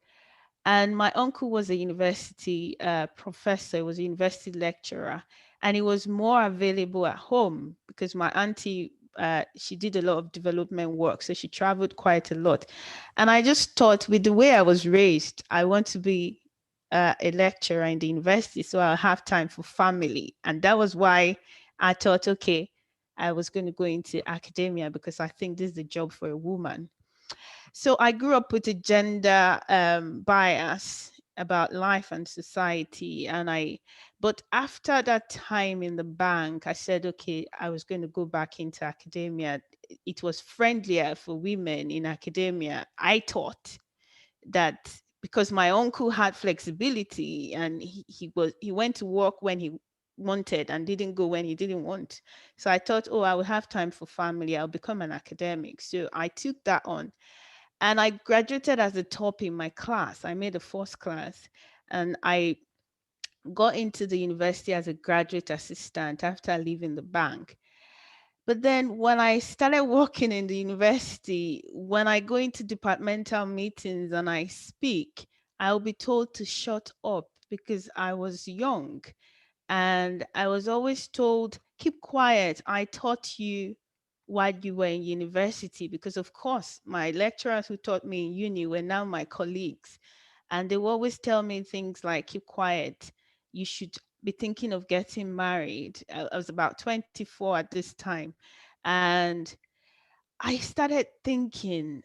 And my uncle was a university professor, he was a university lecturer, and he was more available at home because my auntie, she did a lot of development work, so she traveled quite a lot. And I just thought, with the way I was raised, I want to be a lecturer in the university, so I'll have time for family. And that was why I thought, okay, I was going to go into academia because I think this is the job for a woman. So I grew up with a gender bias about life and society. But after that time in the bank, I said, okay, I was going to go back into academia. It was friendlier for women in academia. I thought that because my uncle had flexibility and he went to work when he wanted and didn't go when he didn't want. So I thought, oh, I will have time for family. I'll become an academic. So I took that on. And I graduated as the top in my class. I made a first class, and I got into the university as a graduate assistant after leaving the bank. But then when I started working in the university, when I go into departmental meetings and I speak, I'll be told to shut up because I was young. And I was always told, keep quiet. I taught you while you were in university, because of course my lecturers who taught me in uni were now my colleagues, and they would always tell me things like, keep quiet, you should be thinking of getting married. I was about 24 at this time, and I started thinking,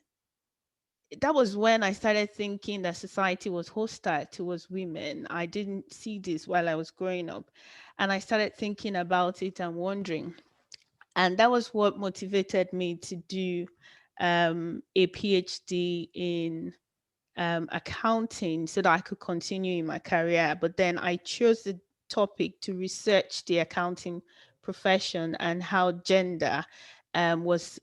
that was when I started thinking that society was hostile towards women. I didn't see this while I was growing up, and I started thinking about it and wondering. And that was what motivated me to do a PhD in accounting so that I could continue in my career. But then I chose the topic to research the accounting profession and how gender was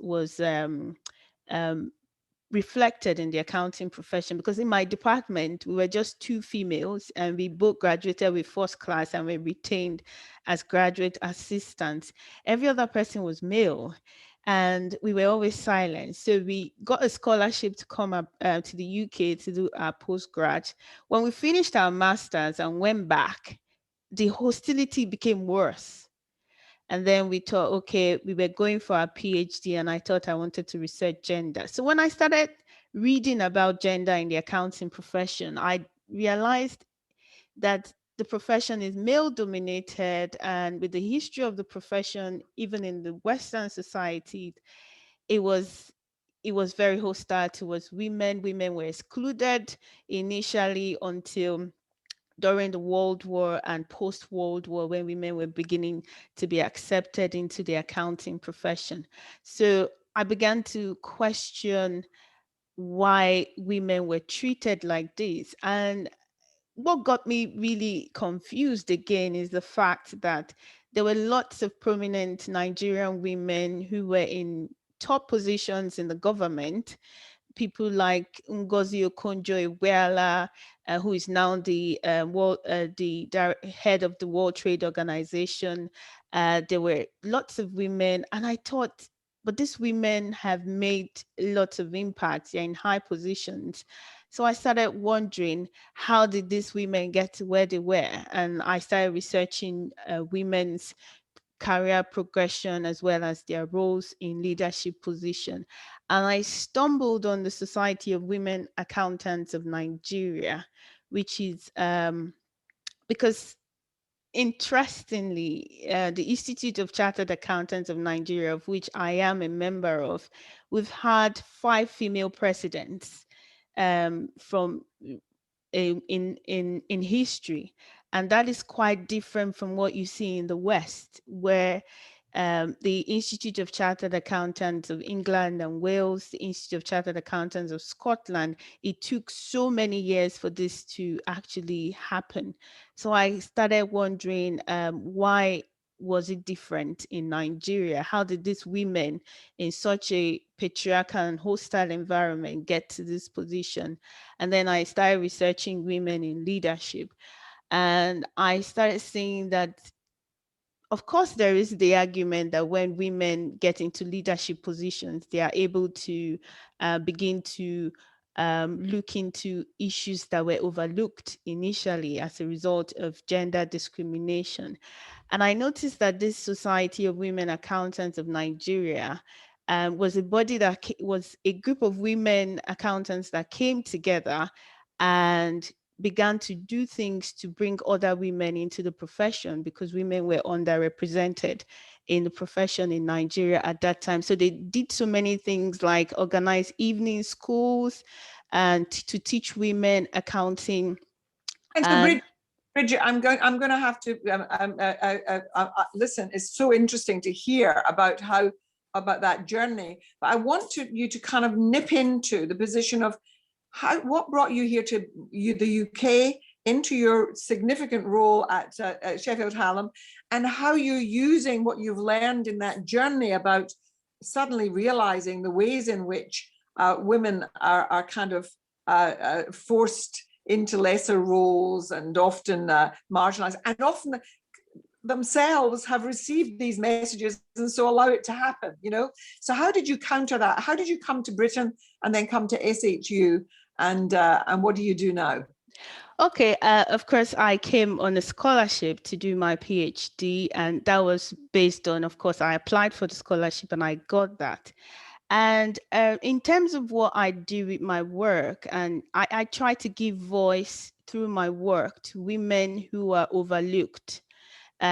reflected in the accounting profession, because in my department we were just 2 females and we both graduated with first class and were retained as graduate assistants. Every other person was male and we were always silent. So we got a scholarship to come up to the UK to do our postgrad. When we finished our masters and went back, the hostility became worse. And then we thought, okay, we were going for a PhD, and I thought I wanted to research gender. So when I started reading about gender in the accounting profession, I realized that the profession is male dominated, and with the history of the profession, even in the Western society, it was very hostile towards women. Women were excluded initially until during the World War and post-World War, when women were beginning to be accepted into the accounting profession. So I began to question why women were treated like this. And what got me really confused again is the fact that there were lots of prominent Nigerian women who were in top positions in the government. People like Ngozi Okonjo-Iweala, who is now the head of the World Trade Organization. There were lots of women, and I thought, but these women have made lots of impact. They're in high positions. So I started wondering, how did these women get to where they were? And I started researching women's career progression as well as their roles in leadership position. And I stumbled on the Society of Women Accountants of Nigeria, which is because interestingly, the Institute of Chartered Accountants of Nigeria, of which I am a member of, we've had 5 female presidents from in history, and that is quite different from what you see in the West, where the Institute of Chartered Accountants of England and Wales, the Institute of Chartered Accountants of Scotland, it took so many years for this to actually happen. So I started wondering, why was it different in Nigeria? How did these women in such a patriarchal and hostile environment get to this position? And then I started researching women in leadership. And I started seeing that, of course, there is the argument that when women get into leadership positions, they are able to begin to look into issues that were overlooked initially as a result of gender discrimination. And I noticed that this Society of Women Accountants of Nigeria was a body that was a group of women accountants that came together and began to do things to bring other women into the profession, because women were underrepresented in the profession in Nigeria at that time. So they did so many things like organize evening schools and to teach women accounting. And so Bridget, I'm going to have to listen. It's so interesting to hear about that journey. But I want you to kind of nip into the position of what brought you here to the UK, into your significant role at Sheffield Hallam, and how you're using what you've learned in that journey about suddenly realizing the ways in which women are kind of forced into lesser roles and often marginalized, and often themselves have received these messages and so allow it to happen, you know? So how did you counter that? How did you come to Britain and then come to SHU, and what do you do now? Okay, of course, I came on a scholarship to do my PhD, and that was based on, of course, I applied for the scholarship and I got that. And in terms of what I do with my work, and I try to give voice through my work to women who are overlooked,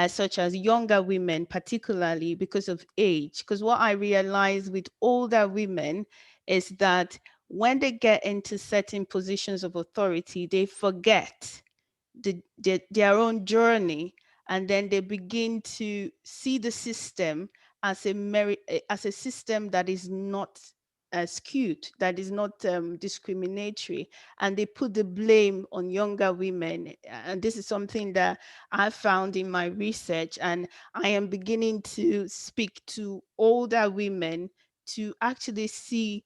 such as younger women, particularly because of age. Because what I realize with older women is that when they get into certain positions of authority, they forget their own journey, and then they begin to see the system as a system that is not skewed, that is not discriminatory, and they put the blame on younger women. And this is something that I found in my research, and I am beginning to speak to older women to actually see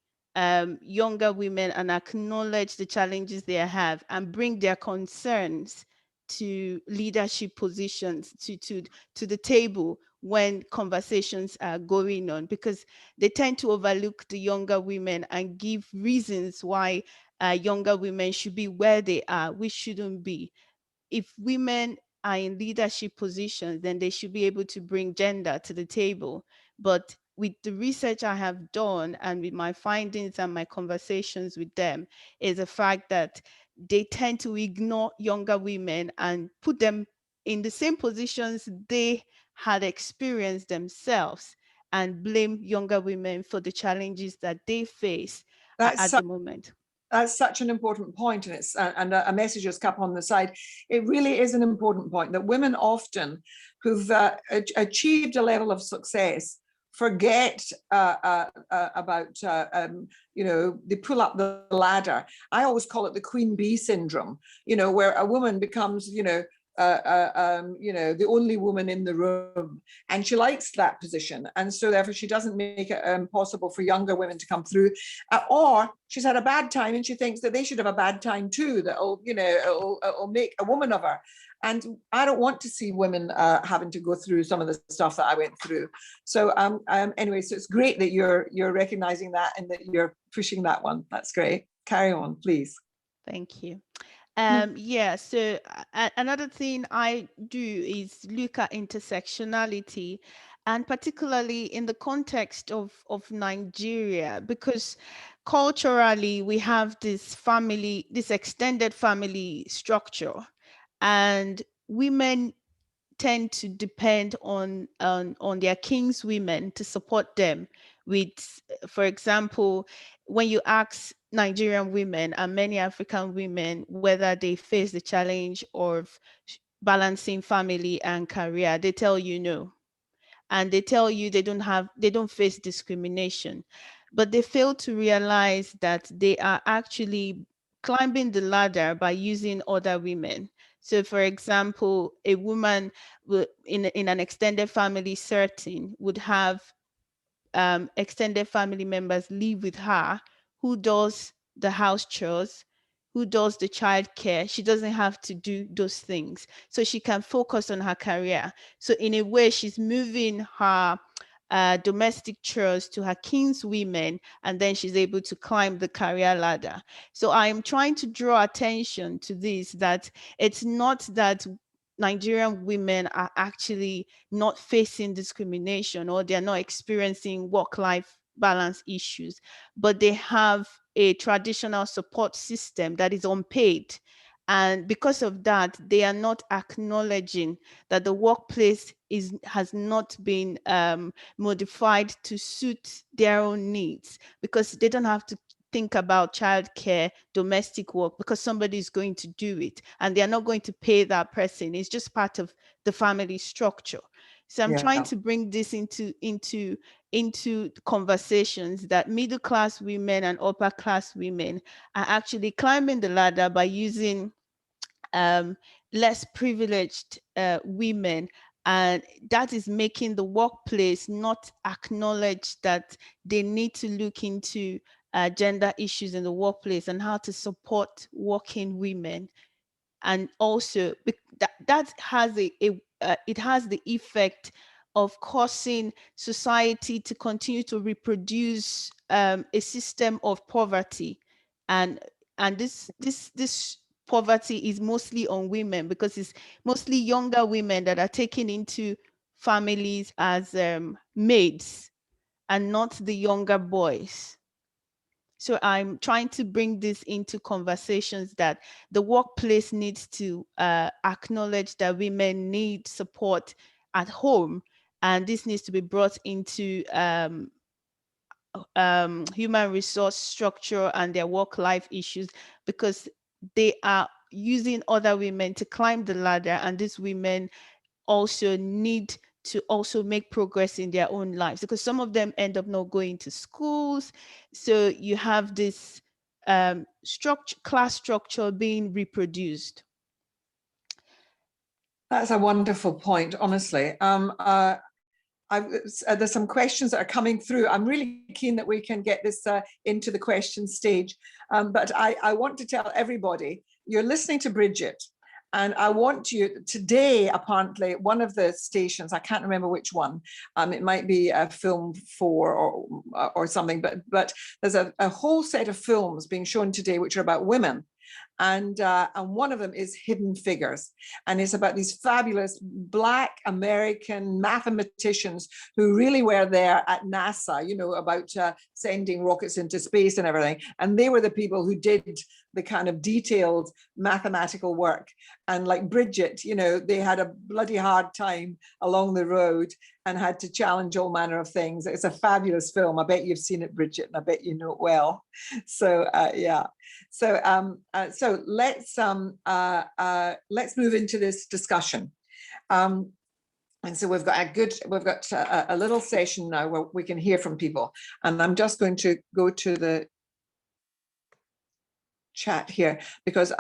younger women and acknowledge the challenges they have and bring their concerns to leadership positions, to the table when conversations are going on, because they tend to overlook the younger women and give reasons why younger women should be where they are, which shouldn't be. If women are in leadership positions, then they should be able to bring gender to the table. But with the research I have done and with my findings and my conversations with them, is the fact that they tend to ignore younger women and put them in the same positions they had experienced themselves, and blame younger women for the challenges that they face at the moment. That's such an important point, and it's and a message has come on the side. It really is an important point that women often who've achieved a level of success forget about, you know, they pull up the ladder. I always call it the queen bee syndrome, you know, where a woman becomes, you know, the only woman in the room, and she likes that position, and so therefore she doesn't make it possible for younger women to come through, or she's had a bad time and she thinks that they should have a bad time too, that'll, you know, it'll make a woman of her. And I don't want to see women having to go through some of the stuff that I went through. So anyway, so it's great that you're recognizing that and that you're pushing that one. That's great. Carry on, please. Thank you. Yeah, so another thing I do is look at intersectionality, and particularly in the context of Nigeria, because culturally we have this extended family structure, and women tend to depend on their kinswomen to support them with, for example, when you ask Nigerian women and many African women whether they face the challenge of balancing family and career, they tell you no. And they tell you they don't face discrimination, but they fail to realize that they are actually climbing the ladder by using other women. So for example, a woman in an extended family setting would have extended family members live with her who does the house chores, who does the child care. She doesn't have to do those things, so she can focus on her career. So in a way, she's moving her domestic chores to her kinswomen, and then she's able to climb the career ladder. So I am trying to draw attention to this, that it's not that Nigerian women are actually not facing discrimination or they're not experiencing work-life balance issues, but they have a traditional support system that is unpaid, And because of that, they are not acknowledging that the workplace has not been modified to suit their own needs, because they don't have to think about childcare, domestic work, because somebody is going to do it and they're not going to pay that person. It's just part of the family structure. So I'm trying to bring this into conversations that middle class women and upper class women are actually climbing the ladder by using less privileged women, and that is making the workplace not acknowledge that they need to look into gender issues in the workplace and how to support working women. And also that has it has the effect of causing society to continue to reproduce a system of poverty, and this poverty is mostly on women, because it's mostly younger women that are taken into families as maids and not the younger boys. So I'm trying to bring this into conversations that the workplace needs to acknowledge that women need support at home, and this needs to be brought into human resource structure and their work-life issues, because they are using other women to climb the ladder, and these women also need to also make progress in their own lives, because some of them end up not going to schools. So you have this class structure being reproduced. That's a wonderful point, honestly. There's some questions that are coming through. I'm really keen that we can get this into the question stage. But I want to tell everybody, you're listening to Bridget, and I want you today, apparently, one of the stations, I can't remember which one, it might be a Film 4 or something, but there's a whole set of films being shown today which are about women. And one of them is Hidden Figures, and it's about these fabulous Black American mathematicians who really were there at NASA, you know, about sending rockets into space and everything. And they were the people who did the kind of detailed mathematical work. And like Bridget, you know, they had a bloody hard time along the road and had to challenge all manner of things. It's a fabulous film. I bet you've seen it, Bridget, and I bet you know it well. So yeah. So so let's move into this discussion. And so we've got a little session now where we can hear from people. And I'm just going to go to the chat here because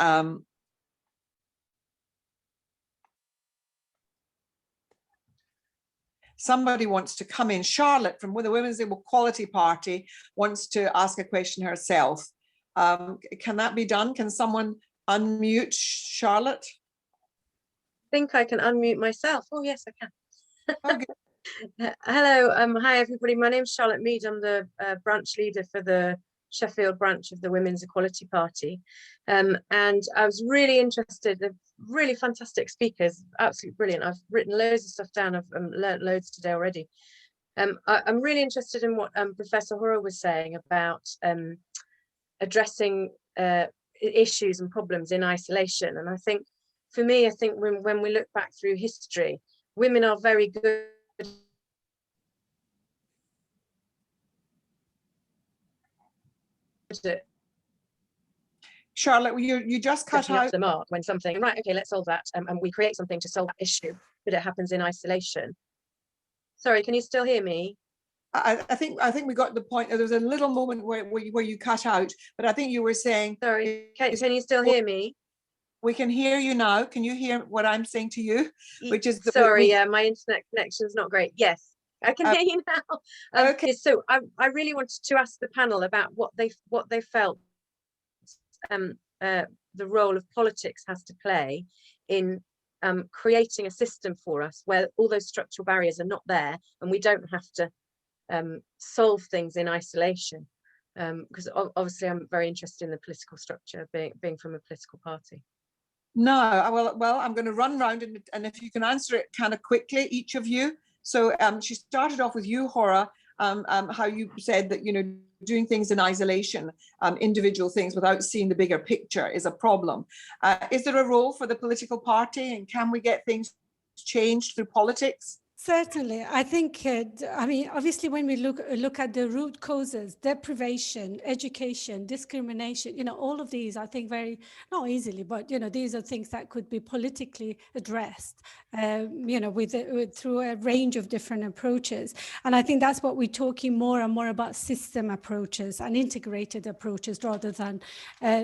somebody wants to come in. Charlotte from the Women's Equality Party wants to ask a question herself. Can that be done? Can someone unmute Charlotte? I think I can unmute myself. Oh, yes, I can. Okay. Hello, hi everybody. My name's Charlotte Mead. I'm the branch leader for the Sheffield branch of the Women's Equality Party. And I was really interested, really fantastic speakers, absolutely brilliant. I've written loads of stuff down. I've learnt loads today already. I'm really interested in what Professor Hura was saying about addressing issues and problems in isolation. And I think, for me, I think when we look back through history, women are very good at Charlotte, you just cut out the mark when something, right, okay, let's solve that, and we create something to solve that issue, but it happens in isolation. Sorry, can you still hear me? I think we got the point. There was a little moment where you cut out, but I think you were saying. Sorry, can you still hear me? We can hear you now. Can you hear what I'm saying to you? Which is sorry, yeah, my internet connection is not great. Yes, I can hear you now. Okay, so I really wanted to ask the panel about what they felt the role of politics has to play in creating a system for us where all those structural barriers are not there, and we don't have to solve things in isolation, because obviously I'm very interested in the political structure, being from a political party. No, well, I'm going to run round and if you can answer it kind of quickly, each of you. So she started off with you, Hora, how you said that, you know, doing things in isolation, individual things without seeing the bigger picture is a problem. Is there a role for the political party, and can we get things changed through politics? Certainly, I think, I mean, obviously, when we look at the root causes, deprivation, education, discrimination, you know, all of these, I think very, not easily, but, you know, these are things that could be politically addressed, you know, through a range of different approaches. And I think that's what we're talking more and more about, system approaches and integrated approaches rather than,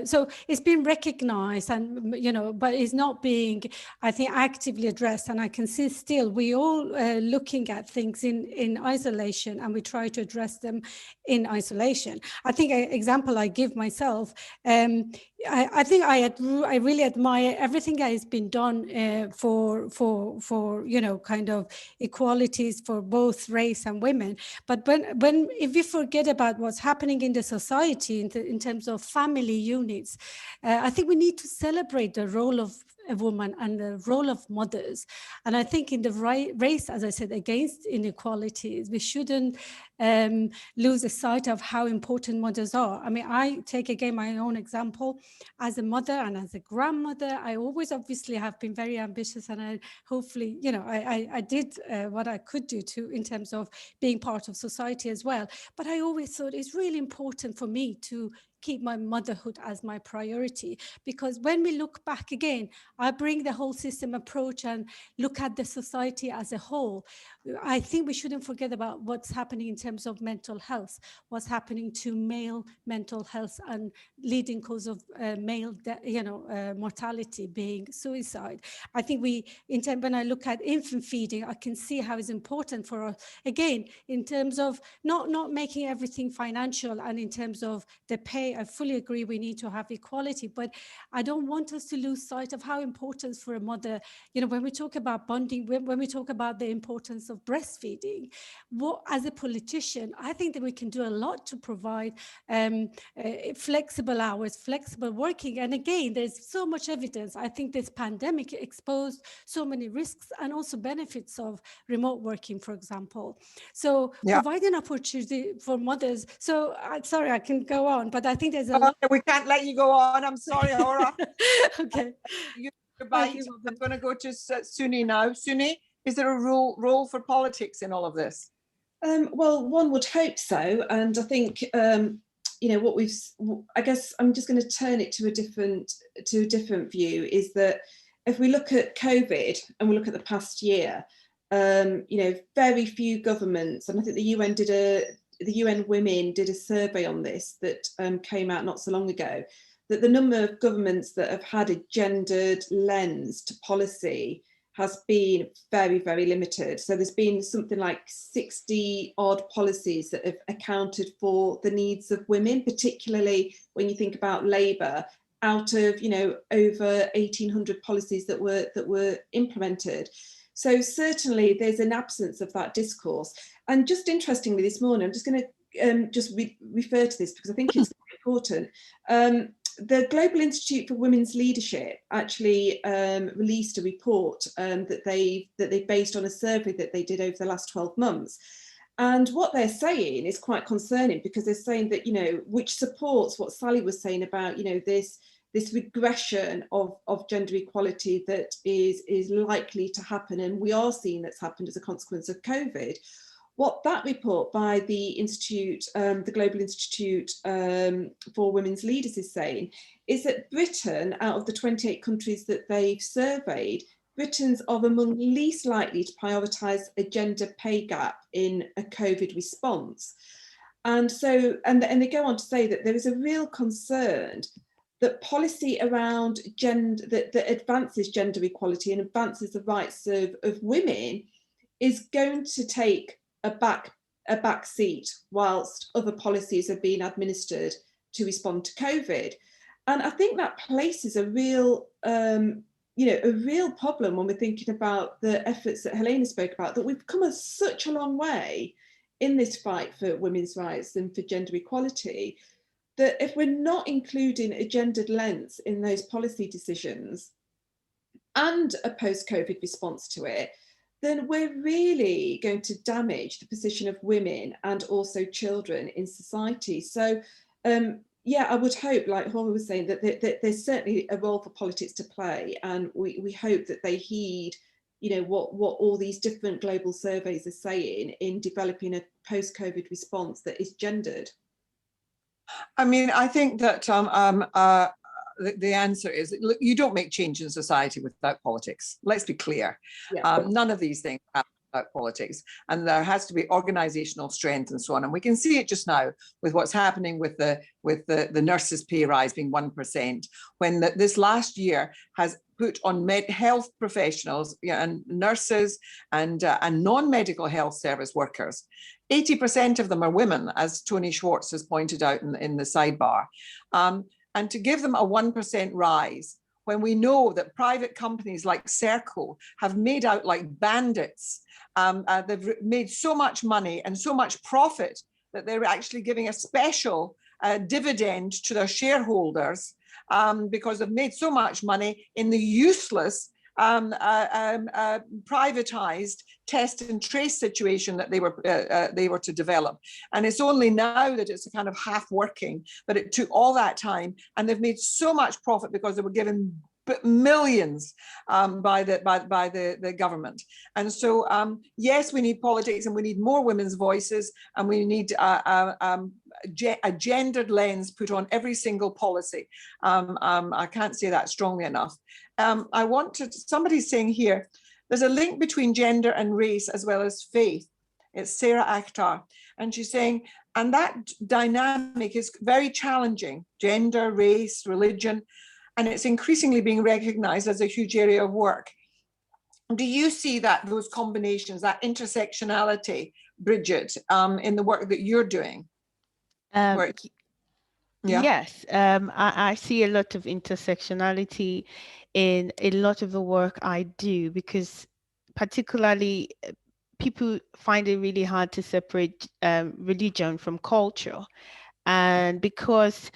so it's been recognized and, you know, but it's not being, I think, actively addressed. And I can see still, we all looking at things in isolation, and we try to address them in isolation. I think an example I give myself, I think I really admire everything that has been done for you know, kind of equalities for both race and women. But if we forget about what's happening in the society in terms of family units, I think we need to celebrate the role of a woman and the role of mothers. And I think in the race, as I said, against inequalities, we shouldn't lose sight of how important mothers are. I mean, I take again my own example as a mother and as a grandmother. I always obviously have been very ambitious, and I hopefully, you know, I did what I could do in terms of being part of society as well. But I always thought it's really important for me to keep my motherhood as my priority, because when we look back again, I bring the whole system approach and look at the society as a whole. I think we shouldn't forget about what's happening in terms of mental health, what's happening to male mental health, and leading cause of male, mortality being suicide. I think when I look at infant feeding, I can see how it's important for us, again, in terms of not making everything financial, and in terms of the pay, I fully agree we need to have equality, but I don't want us to lose sight of how important for a mother, you know, when we talk about bonding, when we talk about the importance of breastfeeding, as a politician, I think that we can do a lot to provide flexible hours, flexible working. And again, there's so much evidence. I think this pandemic exposed so many risks and also benefits of remote working, for example. So providing opportunity for mothers. So sorry, I can go on, but I think there's a lot. We can't let you go on. I'm sorry, Aura. Okay. I'm going to go to Suni now. Suni, is there a role for politics in all of this? Well, one would hope so. And I think, you know, I guess I'm just going to turn it to a different view, is that if we look at COVID and we look at the past year, you know, very few governments, and I think the UN Women did a survey on this that came out not so long ago, that the number of governments that have had a gendered lens to policy has been very, very limited. So there's been something like 60 odd policies that have accounted for the needs of women, particularly when you think about Labour, out of, you know, over 1,800 policies that were implemented. So certainly there's an absence of that discourse. And just interestingly, this morning, I'm just going to refer to this because I think it's important. The Global Institute for Women's Leadership actually released a report that they based on a survey that they did over the last 12 months. And what they're saying is quite concerning, because they're saying that, you know, which supports what Sally was saying about, you know, this regression of gender equality that is likely to happen, and we are seeing that's happened as a consequence of COVID. What that report by the Institute, the Global Institute for Women's Leaders is saying is that Britain, out of the 28 countries that they've surveyed, Britain's are among least likely to prioritise a gender pay gap in a COVID response. And so, and they go on to say that there is a real concern that policy around gender, that advances gender equality and advances the rights of women is going to take a back seat whilst other policies are being administered to respond to COVID. And I think that places a real, you know, a real problem when we're thinking about the efforts that Helena spoke about, that we've come such a long way in this fight for women's rights and for gender equality, that if we're not including a gendered lens in those policy decisions and a post-COVID response to it, then we're really going to damage the position of women and also children in society. So yeah, I would hope, like Jorge was saying, that there's certainly a role for politics to play, and we hope that they heed, you know, what all these different global surveys are saying in developing a post-COVID response that is gendered. I mean, I think that the answer is, look, you don't make change in society without politics. Let's be clear. Yeah. None of these things happen without politics, and there has to be organizational strength and so on. And we can see it just now with what's happening with the nurses' pay rise being 1%, when this last year has put on health professionals, you know, and nurses and non-medical health service workers. 80% of them are women, as Tony Schwartz has pointed out in the sidebar. And to give them a 1% rise, when we know that private companies like Serco have made out like bandits, they've made so much money and so much profit that they're actually giving a special dividend to their shareholders because they've made so much money in the useless privatized test and trace situation that they were to develop. And it's only now that it's kind of half working, but it took all that time, and they've made so much profit because they were given millions by the government. And so yes, we need politics, and we need more women's voices, and we need a gendered lens put on every single policy. I can't say that strongly enough. I want to, somebody's saying here, there's a link between gender and race as well as faith. It's Sarah Akhtar, and she's saying, and that dynamic is very challenging, gender, race, religion, and it's increasingly being recognized as a huge area of work. Do you see that, those combinations, that intersectionality, Bridget, in the work that you're doing? Yeah. Yes, I see a lot of intersectionality in a lot of the work I do, because particularly people find it really hard to separate religion from culture. And because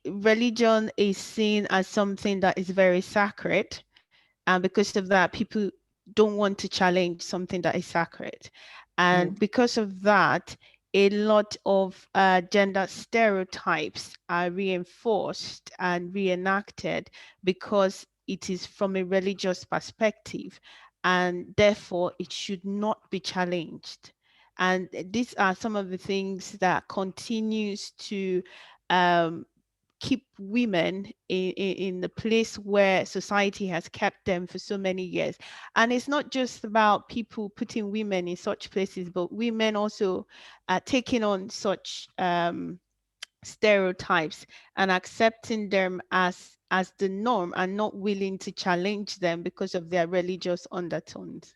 religion is seen as something that is very sacred, and because of that, people don't want to challenge something that is sacred. And because of that, a lot of gender stereotypes are reinforced and reenacted because it is from a religious perspective, and therefore it should not be challenged. And these are some of the things that continues to keep women in the place where society has kept them for so many years. And it's not just about people putting women in such places, but women also taking on such stereotypes and accepting them as the norm, and not willing to challenge them because of their religious undertones.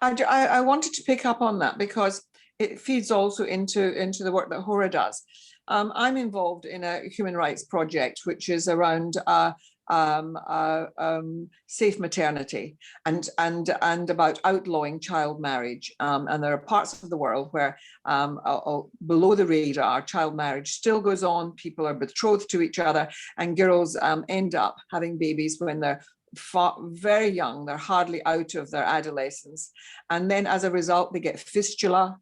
I wanted to pick up on that because it feeds also into the work that Jorge does. I'm involved in a human rights project which is around safe maternity and about outlawing child marriage. And there are parts of the world where below the radar, child marriage still goes on. People are betrothed to each other, and girls end up having babies when they're very young. They're hardly out of their adolescence, and then as a result they get fistula,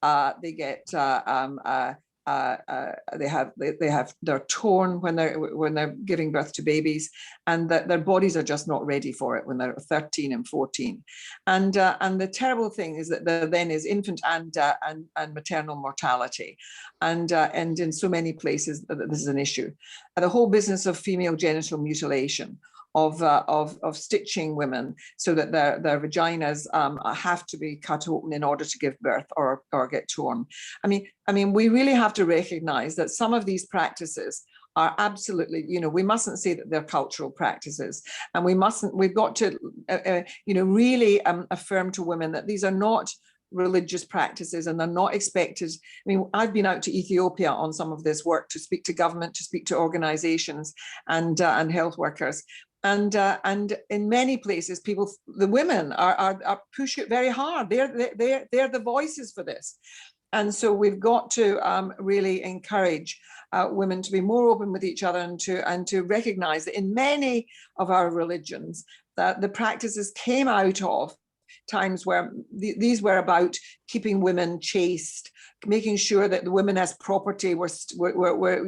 they get they're torn when they're giving birth to babies, and that their bodies are just not ready for it when they're 13 and 14. And the terrible thing is that there then is infant and maternal mortality, and in so many places this is an issue. The whole business of female genital mutilation, of stitching women so that their vaginas have to be cut open in order to give birth or get torn. I mean, we really have to recognize that some of these practices are absolutely, we mustn't say that they're cultural practices, and we've got to, really affirm to women that these are not religious practices, and they're not expected. I mean, I've been out to Ethiopia on some of this work to speak to government, to speak to organizations and health workers. And in many places, the women are push it very hard. They're the voices for this. And so we've got to really encourage women to be more open with each other, and to recognize that in many of our religions, that the practices came out of times where these were about keeping women chaste, making sure that the women as property were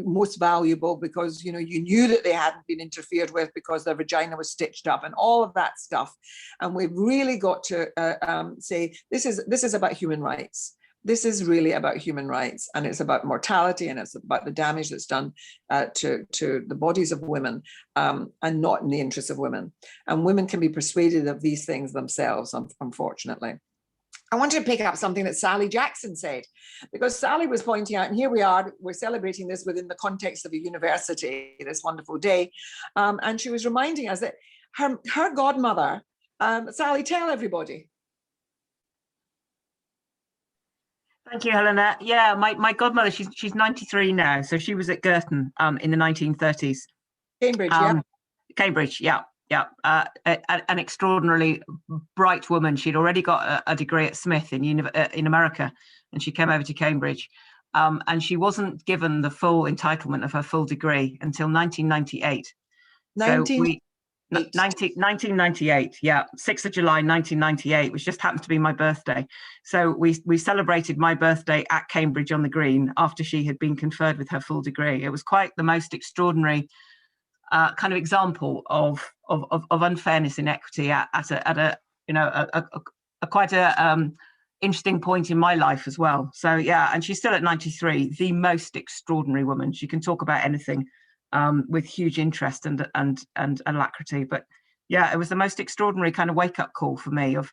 most valuable because, you know, you knew that they hadn't been interfered with because their vagina was stitched up and all of that stuff. And we've really got to say, this is about human rights. This is really about human rights, and it's about mortality, and it's about the damage that's done to the bodies of women, and not in the interests of women. And women can be persuaded of these things themselves, unfortunately. I wanted to pick up something that Sally Jackson said, because Sally was pointing out, and here we are, we're celebrating this within the context of a university, this wonderful day, and she was reminding us that her godmother, Sally, tell everybody. Thank you, Helena. Yeah, my godmother, she's 93 now, so she was at Girton in the 1930s. Cambridge, yeah. Cambridge, yeah. An extraordinarily bright woman. She'd already got a degree at Smith in America, and she came over to Cambridge. And she wasn't given the full entitlement of her full degree until 1998. 1998, yeah, 6th of July 1998, which just happened to be my birthday. So we celebrated my birthday at Cambridge on the Green after she had been conferred with her full degree. It was quite the most extraordinary kind of example of unfairness, inequity at a you know quite a interesting point in my life as well. So yeah, and she's still at 93, the most extraordinary woman. She can talk about anything with huge interest and alacrity. But yeah, it was the most extraordinary kind of wake-up call for me of,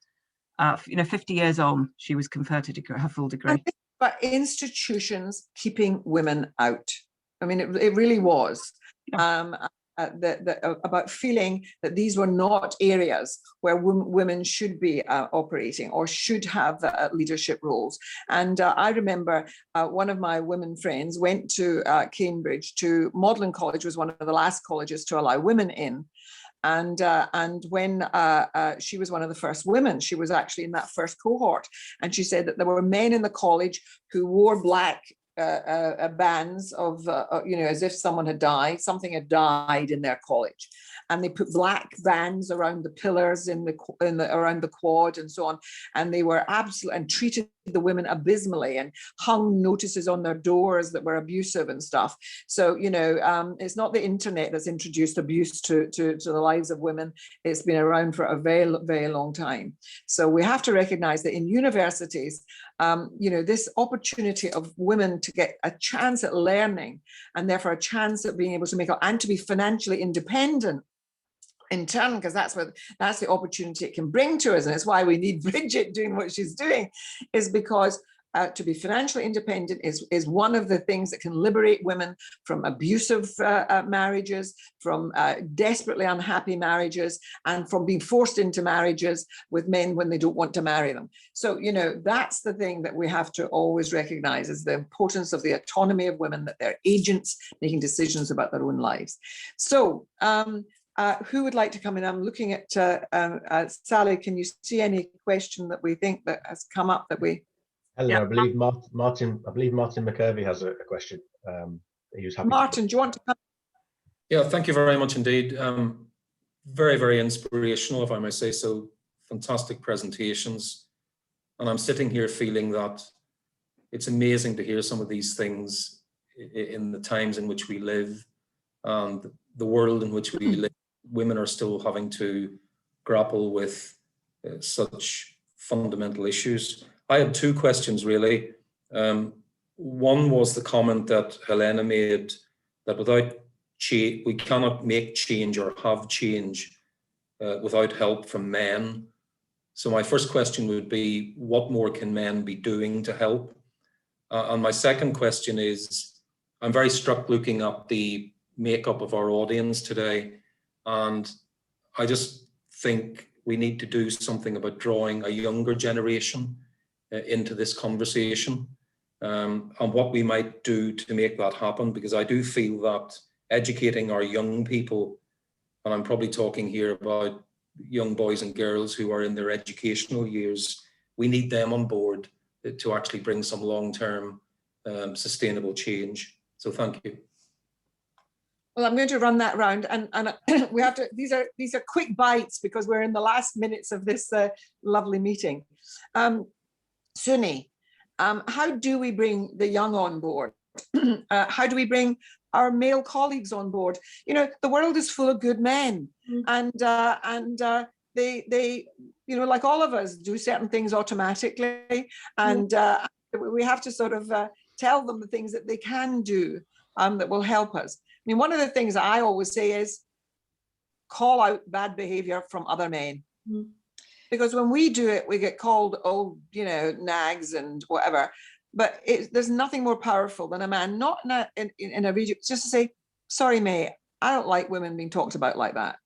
50 years on, she was conferred to her full degree. But institutions keeping women out. I mean, it really was. Yeah. About feeling that these were not areas where women should be operating or should have leadership roles. And I remember one of my women friends went to Cambridge, to Magdalen College was one of the last colleges to allow women in. And when she was one of the first women, she was actually in that first cohort. And she said that there were men in the college who wore black bands of, as if someone had died, something had died in their college. And they put black bands around the pillars around the quad and so on. And they were absolutely, and treated the women abysmally and hung notices on their doors that were abusive and stuff. So, it's not the internet that's introduced abuse to the lives of women. It's been around for a very, very long time. So we have to recognize that in universities, this opportunity of women to get a chance at learning and therefore a chance at being able to make up and to be financially independent in turn, because that's the opportunity it can bring to us. And it's why we need Bridget doing what she's doing, is because to be financially independent is one of the things that can liberate women from abusive marriages, from desperately unhappy marriages, and from being forced into marriages with men when they don't want to marry them. So, that's the thing that we have to always recognize, is the importance of the autonomy of women, that they're agents making decisions about their own lives. So, who would like to come in? I'm looking at Sally. Can you see any question that we think that has come up that we? Helena, yeah. I believe Martin McCurvey has a question. He was happy. Martin, do you want to come? Yeah, thank you very much indeed. Very, very inspirational, if I may say so. Fantastic presentations. And I'm sitting here feeling that it's amazing to hear some of these things in the times in which we live and the world in which we live. Women are still having to grapple with such fundamental issues. I had two questions, really. One was the comment that Helena made, that without change, we cannot make change or have change without help from men. So my first question would be, what more can men be doing to help? And my second question is, I'm very struck looking at the makeup of our audience today. And I just think we need to do something about drawing a younger generation into this conversation, and what we might do to make that happen, because I do feel that educating our young people, and I'm probably talking here about young boys and girls who are in their educational years, we need them on board to actually bring some long-term sustainable change. So thank you. Well, I'm going to run that round, and we have to. These are quick bites because we're in the last minutes of this lovely meeting. Suni, how do we bring the young on board? How do we bring our male colleagues on board? You know, the world is full of good men, and they, you know, like all of us, do certain things automatically, and we have to sort of tell them the things that they can do that will help us. I mean, one of the things I always say is call out bad behavior from other men. Because when we do it, we get called, oh, you know, nags and whatever. But there's nothing more powerful than a man, not in a region, just to say, sorry, mate, I don't like women being talked about like that.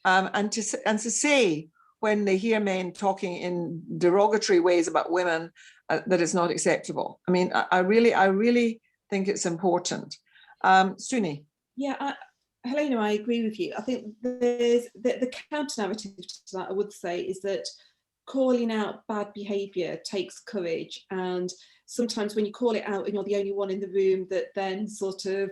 And to say when they hear men talking in derogatory ways about women, that it's not acceptable. I mean, I really think it's important. Suni. Yeah, Helena, I agree with you. I think there's the counter narrative to that, I would say, is that calling out bad behaviour takes courage, and sometimes when you call it out and you're the only one in the room that then sort of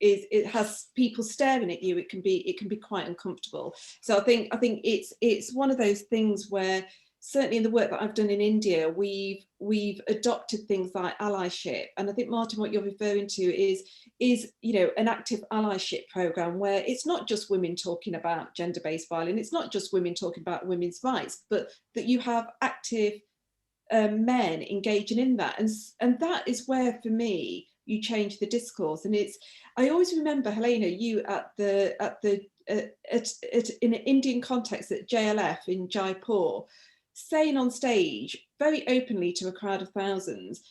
it has people staring at you, it can be quite uncomfortable. So I think it's one of those things where certainly in the work that I've done in India, we've adopted things like allyship, and I think, Martin, what you're referring to is you know, an active allyship program where it's not just women talking about gender-based violence, it's not just women talking about women's rights, but that you have active men engaging in that, and that is where, for me, you change the discourse. And I always remember, Helena, you in an Indian context at JLF in Jaipur, saying on stage very openly to a crowd of thousands,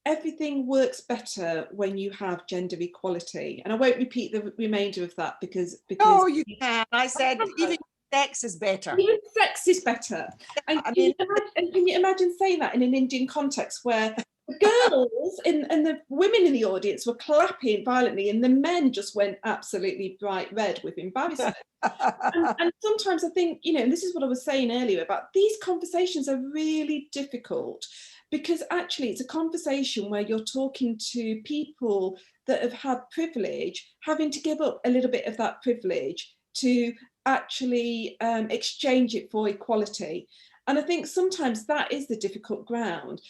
everything works better when you have gender equality. And I won't repeat the remainder of that because No, you can. I said even sex is better. Even sex is better. And can you imagine saying that in an Indian context where the girls and the women in the audience were clapping violently and the men just went absolutely bright red with embarrassment. and sometimes I think, you know, and this is what I was saying earlier about these conversations are really difficult, because actually it's a conversation where you're talking to people that have had privilege, having to give up a little bit of that privilege to actually exchange it for equality. And I think sometimes that is the difficult ground.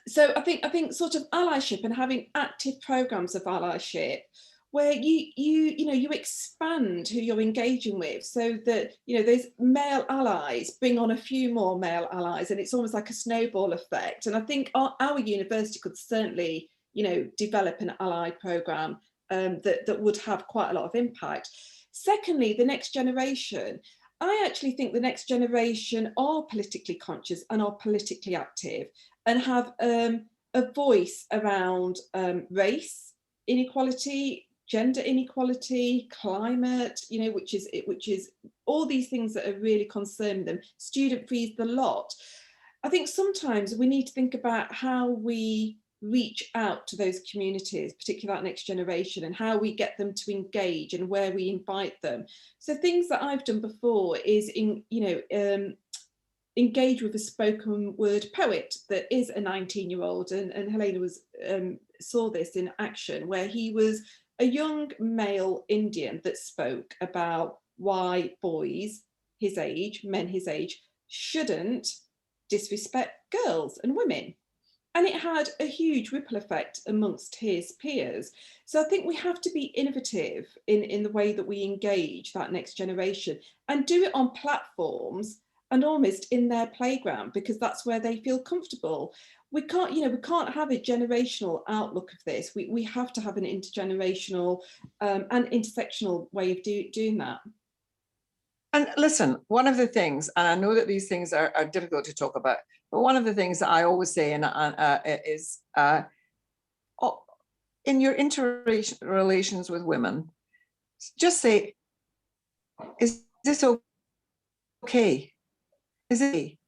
So I think sort of allyship and having active programs of allyship where you expand who you're engaging with, so that, you know, those male allies bring on a few more male allies, and it's almost like a snowball effect. And I think our university could certainly, you know, develop an ally program that would have quite a lot of impact. Secondly, the next generation. I actually think the next generation are politically conscious and are politically active and have a voice around race inequality, gender inequality, climate, you know, which is all these things that are really concerning them, student fees, the lot. I think sometimes we need to think about how we reach out to those communities, particularly that next generation, and how we get them to engage and where we invite them. So things that I've done before is engage with a spoken word poet that is a 19-year-old, and Helena saw this in action, where he was a young male Indian that spoke about why boys his age, men his age, shouldn't disrespect girls and women. And it had a huge ripple effect amongst his peers. So I think we have to be innovative in the way that we engage that next generation, and do it on platforms and almost in their playground, because that's where they feel comfortable. We can't have a generational outlook of this. We have to have an intergenerational and intersectional way of doing that. And listen, one of the things, and I know that these things are difficult to talk about, but one of the things that I always say is in your interrelations with women, just say, is this okay? Is it?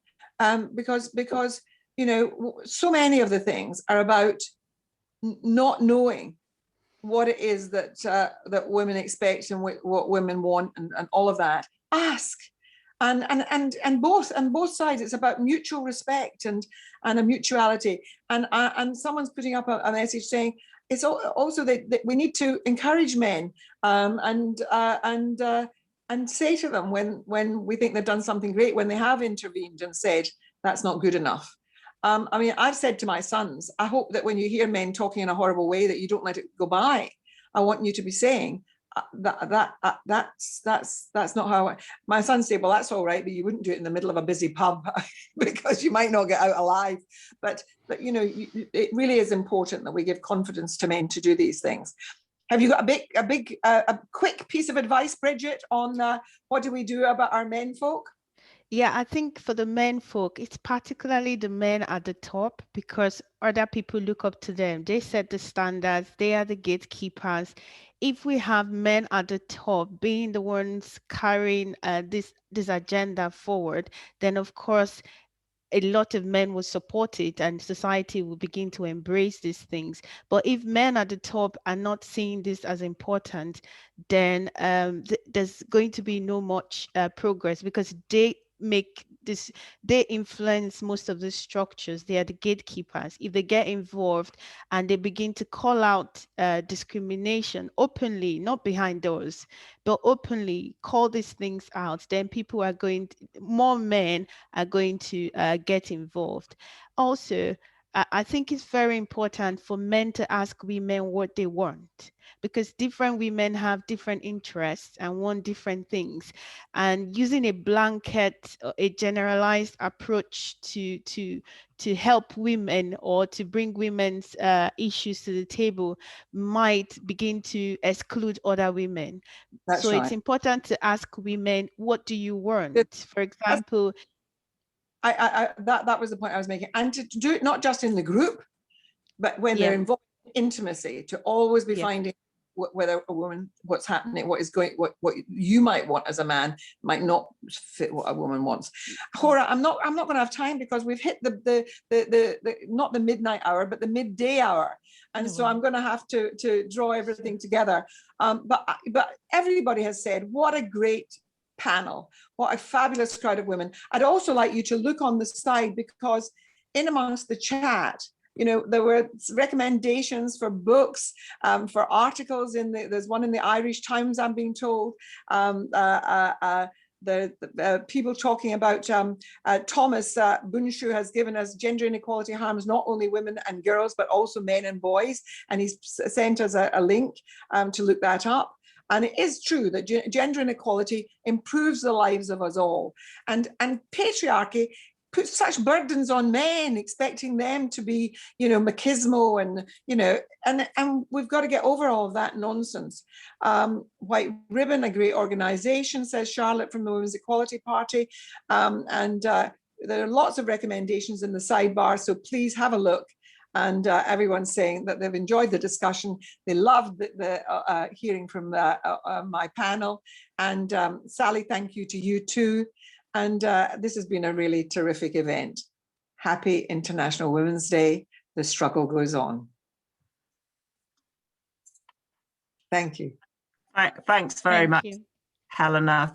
Because you know, so many of the things are about not knowing what it is that women expect and what women want, and all of that. Ask, and both sides. It's about mutual respect and a mutuality. And someone's putting up a message saying, it's also that we need to encourage men and say to them when we think they've done something great, when they have intervened and said that's not good enough. I mean, I've said to my sons, I hope that when you hear men talking in a horrible way, that you don't let it go by. I want you to be saying that's not how my sons say, well, that's all right, but you wouldn't do it in the middle of a busy pub because you might not get out alive. But you know, it really is important that we give confidence to men to do these things. Have you got a quick piece of advice, Bridget, on what do we do about our men folk? Yeah, I think for the men folk, it's particularly the men at the top, because other people look up to them. They set the standards. They are the gatekeepers. If we have men at the top being the ones carrying this agenda forward, then of course a lot of men will support it and society will begin to embrace these things. But if men at the top are not seeing this as important, then there's going to be no much progress, because they influence most of the structures. They are the gatekeepers. If they get involved and they begin to call out discrimination openly, not behind doors, but openly call these things out, then more men are going to get involved. Also, I think it's very important for men to ask women what they want, because different women have different interests and want different things. And using a blanket, a generalized approach to help women or to bring women's issues to the table might begin to exclude other women. That's so right. It's important to ask women, what do you want? For example, that was the point I was making, and to do it not just in the group, but when they're involved in intimacy, to always be finding whether a woman, what's happening, what you might want as a man might not fit what a woman wants. Hora, I'm not going to have time because we've hit the not the midnight hour, but the midday hour, and so I'm going to have to draw everything together. But everybody has said what a great panel, what a fabulous crowd of women. I'd also like you to look on the side, because in amongst the chat, you know, there were recommendations for books, for articles there's one in the Irish Times, I'm being told. The people talking about Thomas Bunshu has given us gender inequality harms not only women and girls, but also men and boys. And he's sent us a link to look that up. And it is true that gender inequality improves the lives of us all. And patriarchy puts such burdens on men, expecting them to be, you know, machismo and, you know, and we've got to get over all of that nonsense. White Ribbon, a great organization, says Charlotte from the Women's Equality Party. There are lots of recommendations in the sidebar, so please have a look. And everyone's saying that they've enjoyed the discussion. They loved the hearing from my panel. And Sally, thank you to you too. And this has been a really terrific event. Happy International Women's Day. The struggle goes on. Thank you. Thanks very much, Helena.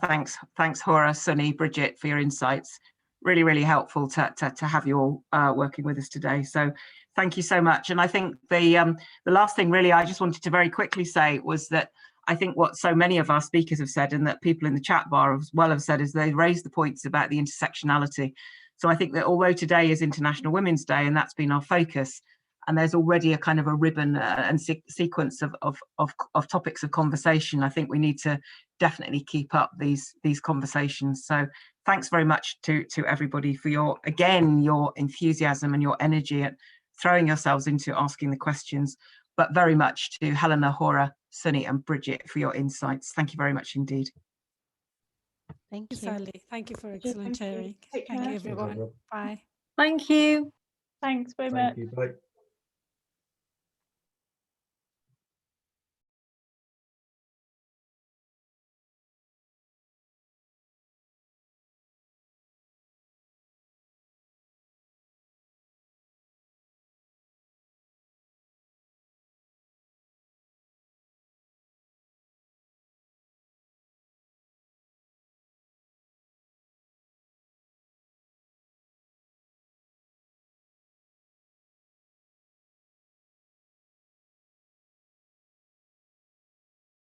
Thanks, Hora, Sunny, Bridget, for your insights. Really, really helpful to have you all working with us today. So thank you so much. And I think the last thing really I just wanted to very quickly say was that I think what so many of our speakers have said, and that people in the chat bar as well have said, is they raised the points about the intersectionality. So I think that although today is International Women's Day and that's been our focus, and there's already a kind of a ribbon and sequence of topics of conversation, I think we need to definitely keep up these conversations. So thanks very much to everybody for your enthusiasm and your energy at throwing yourselves into asking the questions, but very much to Helena, Hora, Sunny and Bridget for your insights. Thank you very much indeed. Thank you, Sally. Thank you for excellent sharing. Thank you, everyone. Bye. Thank you. Thanks very much. Thank you. Bye.